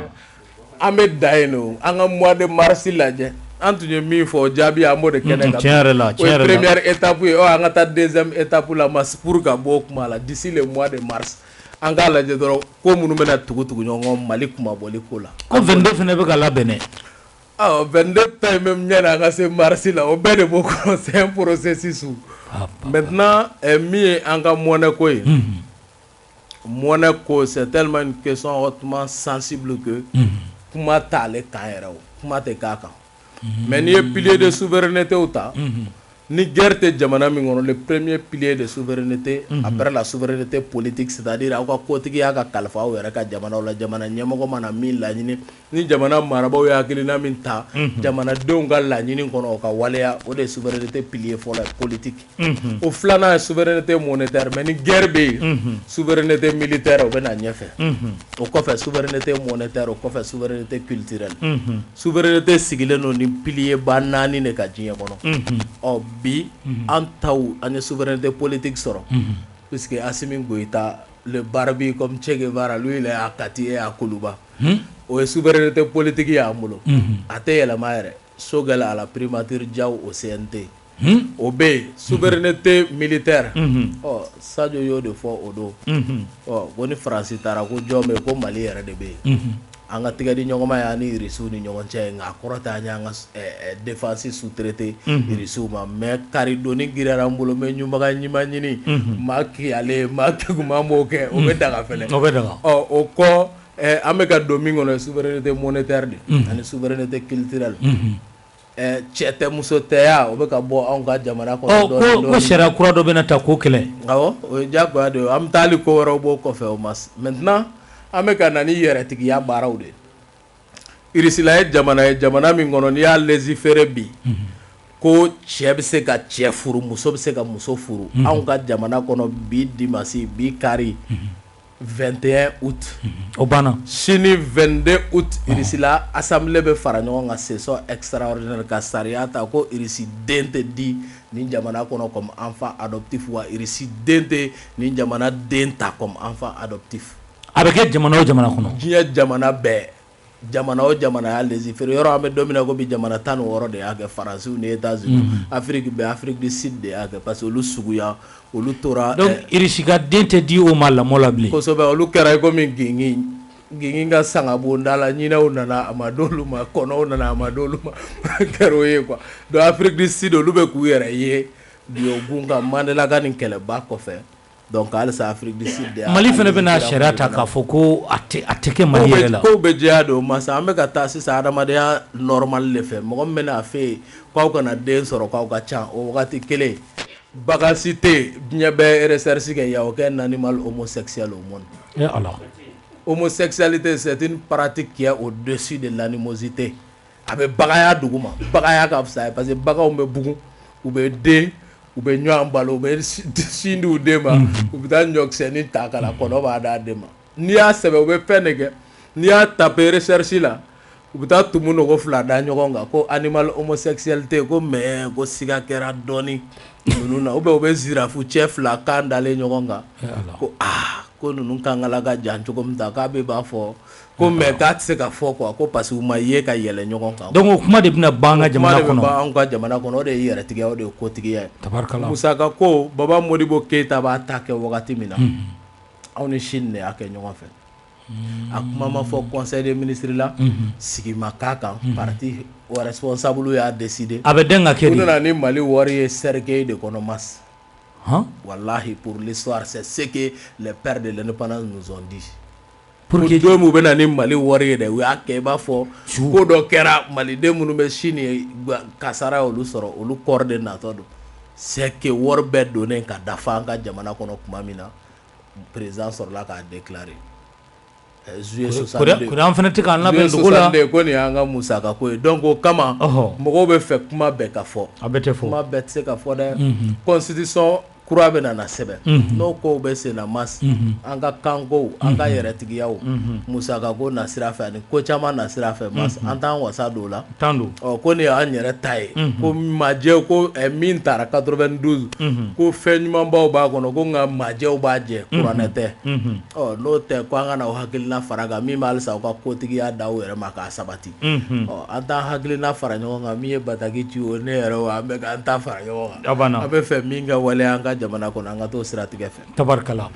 an bɛ da yen o an ka mois de mars lajɛ an tun ye min fɔ jaabi an b'o de kɛnɛ kan o ye première étape ye an ka taa 2e étape la mas pour ka bɔ o kuma la d'ici le mois de mars an k'a lajɛ dɔrɔn ko minnu bɛna tugu ɲɔgɔn Mali kuma bɔli ko la ko 22 fana bɛ ka labɛn dɛ 22 ta ye même ɲɛna an ka se mars la o bɛɛ de b'o kɔnɔ c'est un processus maintenant min ye an ka monnaie ko ye monnaie ko c'est tellement une question hautement sensible que kuma t'ale kan yɛrɛ o kuma tɛ k'a kan mais n'i ye pilier de souveraineté ta ni guerre tɛ jamana min kɔnɔ le premier pilier de souveraineté après la souveraineté politique c'est-à-dire aw ka kotigi y'a ka kalifa aw yɛrɛ ka jamanaw la jamana ɲɛmɔgɔ mana min laɲini ni jamana marabaaw ye hakilina min ta jamanadenw ka laɲini kɔnɔ o ka waleya o de ye souveraineté pilier fɔlɔ ye politique o filanan ye souveraineté monétaire mais ni guerre bɛ yen souveraineté militaire o bɛ na ɲɛfɛ o kɔfɛ souveraineté monétaire o kɔfɛ souveraineté culturelle souveraineté sigilen don ni pilier ba 4 de ka diɲɛ kɔnɔ bi an taw an ye souveraineté politique sɔrɔ puisque Assimi Goïta le Barbie comme Che Guevara lui il est à Kati et à Koulouba o ye souveraineté politique y'an bolo a tɛ yɛlɛma yɛrɛ Sogɛl à la primature Diaw au CNT o bɛ yen souveraineté militaire Sadio y'o de fɔ o don ko ni France taara ko jɔn bɛ ko Mali yɛrɛ de bɛ yen an ka tigɛ di ɲɔgɔn ma ye ani irisiw ni ɲɔgɔn cɛ nka a kɔrɔ tɛ an y'an ka défense sous-traité irisiw ma mais kari doni giriyara an bolo n bɛ ɲumaga ɲuman ɲini maa kiyale maa keguman b'o kɛ o bɛ daga fɛnɛ o kɔ an bɛ ka don min kɔnɔ souveraineté monétaire de ani souveraineté culturelle cɛ tɛ muso tɛya o bɛ ka bɔ anw ka jamana kɔnɔ ko sariya kura dɔ bɛna ta ko kɛlɛ awɔ o ye diyagoya de ye an bɛ taa hali ko wɛrɛw b'o kɔfɛ o ma maintenant an bɛ ka na ni yɛrɛtigiya baaraw de irisila ye jamana min kɔnɔ n'i y'a légiférer bi ko cɛ bɛ se ka cɛ furu muso bɛ se ka muso furu anw ka jamana kɔnɔ bi dimanche bi kari 21 août o banna sini 22 août irisila assemblée bɛ fara ɲɔgɔn kan session extraordinaire ka sariya ta ko irisi den tɛ di ni jamana kɔnɔ comme enfant adoptif wa irisi den tɛ ni jamana den ta comme enfant adoptif a bɛ kɛ jamana o jamana kɔnɔ diɲɛ jamana bɛɛ jamana o jamana y'a légiférer yɔrɔ an bɛ don min na ko bi jamana 16 de y'a kɛ faransiw ni États-Unis Afrique bɛɛ Afrique du Sud de y'a kɛ parce que olu suguya olu tora donc irisi ka den tɛ di o ma lamɔ la bilen kosɛbɛ olu kɛra i komi gingin ka sanga bonda la ɲinɛw nana a ma d'olu ma kɔnɔw nana a ma d'olu ma kɛra o ye quoi donc Afrique du Sud olu bɛ k'u yɛrɛ ye bi o gun kan Mandela ka nin kɛlɛba kɔfɛ donc halisa Afrique du Sud Mali fana bɛna sariya ta k'a fɔ ko a tɛ kɛ Mali yɛrɛ la kow bɛ diya de o ma sa an bɛ ka taa sisan adamadenya normal de fɛ mɔgɔ min bɛna fɛ yen k'aw kana den sɔrɔ k'aw ka ca o wagati kelen bagansi tɛ diɲɛ bɛɛ recherche kɛ yan o kɛ animal homosexuel au monde Allah homosexualité c'est une pratique qui est au-dessus de l'animosité a bɛ bagaya duguma bagaya ka fisa parce que baganw bɛ bugun u bɛ den u bɛ ɲɔgɔn balo u bɛ sin di u den ma u bɛ taa ɲɔkisɛnin ta ka na kɔnɔ b'a d'a den ma n'i y'a sɛbɛn u bɛ fɛn de kɛ n'i y'a taper recherche la u bɛ taa tumu nogo 2 da ɲɔgɔn kan ko animal homosexualité ko mais ko siga kɛra dɔɔni ninnu na ou bien u bɛ zirafu cɛ 2 kan dalen ɲɔgɔn kan ko ko ninnu kan ka jan cogo min ta k'a bɛ b'a fɔ ko mais k'a tɛ se ka fɔ quoi ko parce que u ma ye ka yɛlɛ ɲɔgɔn kan donc o kuma de bɛna ban an ka jamana kɔnɔ kuma de bɛ ban an ka jamana kɔnɔ o de ye yɛrɛtigiya o de ye kotigiya ye tabarikala musaka ko Baba Modibo Keita b'a ta kɛ wagati min na aw ni Chine de y'a kɛ ɲɔgɔn fɛ a kuma ma fɔ conseil des ministres la sigi ma k'a kan parti o responsable y'a décider a bɛ den ka kɛ de u nana ni Mali wari ye cercueil de kɔnɔ mas wallahi pour l'histoire c'est ce que les pères de l'indépendance nous ont dit pour don mu bɛ na ni Mali wari ye dɛ u y'a kɛ i b'a fɔ ko dɔ kɛra maliden minnu bɛ Chine ye kasara olu sɔrɔ olu kɔɔri de natɔ don c'est que wari bɛɛ donnen ka dafa an ka jamana kɔnɔ tuma min na président sɔrɔla k'a déclarer juillet 62 an fana tɛ k'an labɛn dugu la ko nin y'an ka musaka ko ye donc o kama mɔgɔw bɛ fɛ kuma bɛɛ ka fɔ a bɛɛ tɛ fɔ kuma bɛɛ tɛ se ka fɔ dɛ constitution kura bɛ na sɛbɛn n'o kow bɛ sen na mas an ka kankow an ka yɛrɛtigiyaw musaka ko na sira fɛ ani ko caman na sira fɛ mas an t'an wasa don o la ko nin y'an yɛrɛ ta ye ko majɛw ko min taara 92 ko fɛn ɲumanbaw b'a kɔnɔ ko nka majɛw b'a jɛ kuranɛ tɛ n'o tɛ ko an ka na o hakilina fara kan min b'a halisa u ka kotigiya da u yɛrɛ ma k'a sabati an t'an hakilina fara ɲɔgɔn kan min ye bataki ci o ne yɛrɛ o an bɛ k'an ta fara ɲɔgɔn kan an bɛ fɛ min ka waleya an ka jamana kɔnɔ an ka t'o siratigɛ fɛ tabarikala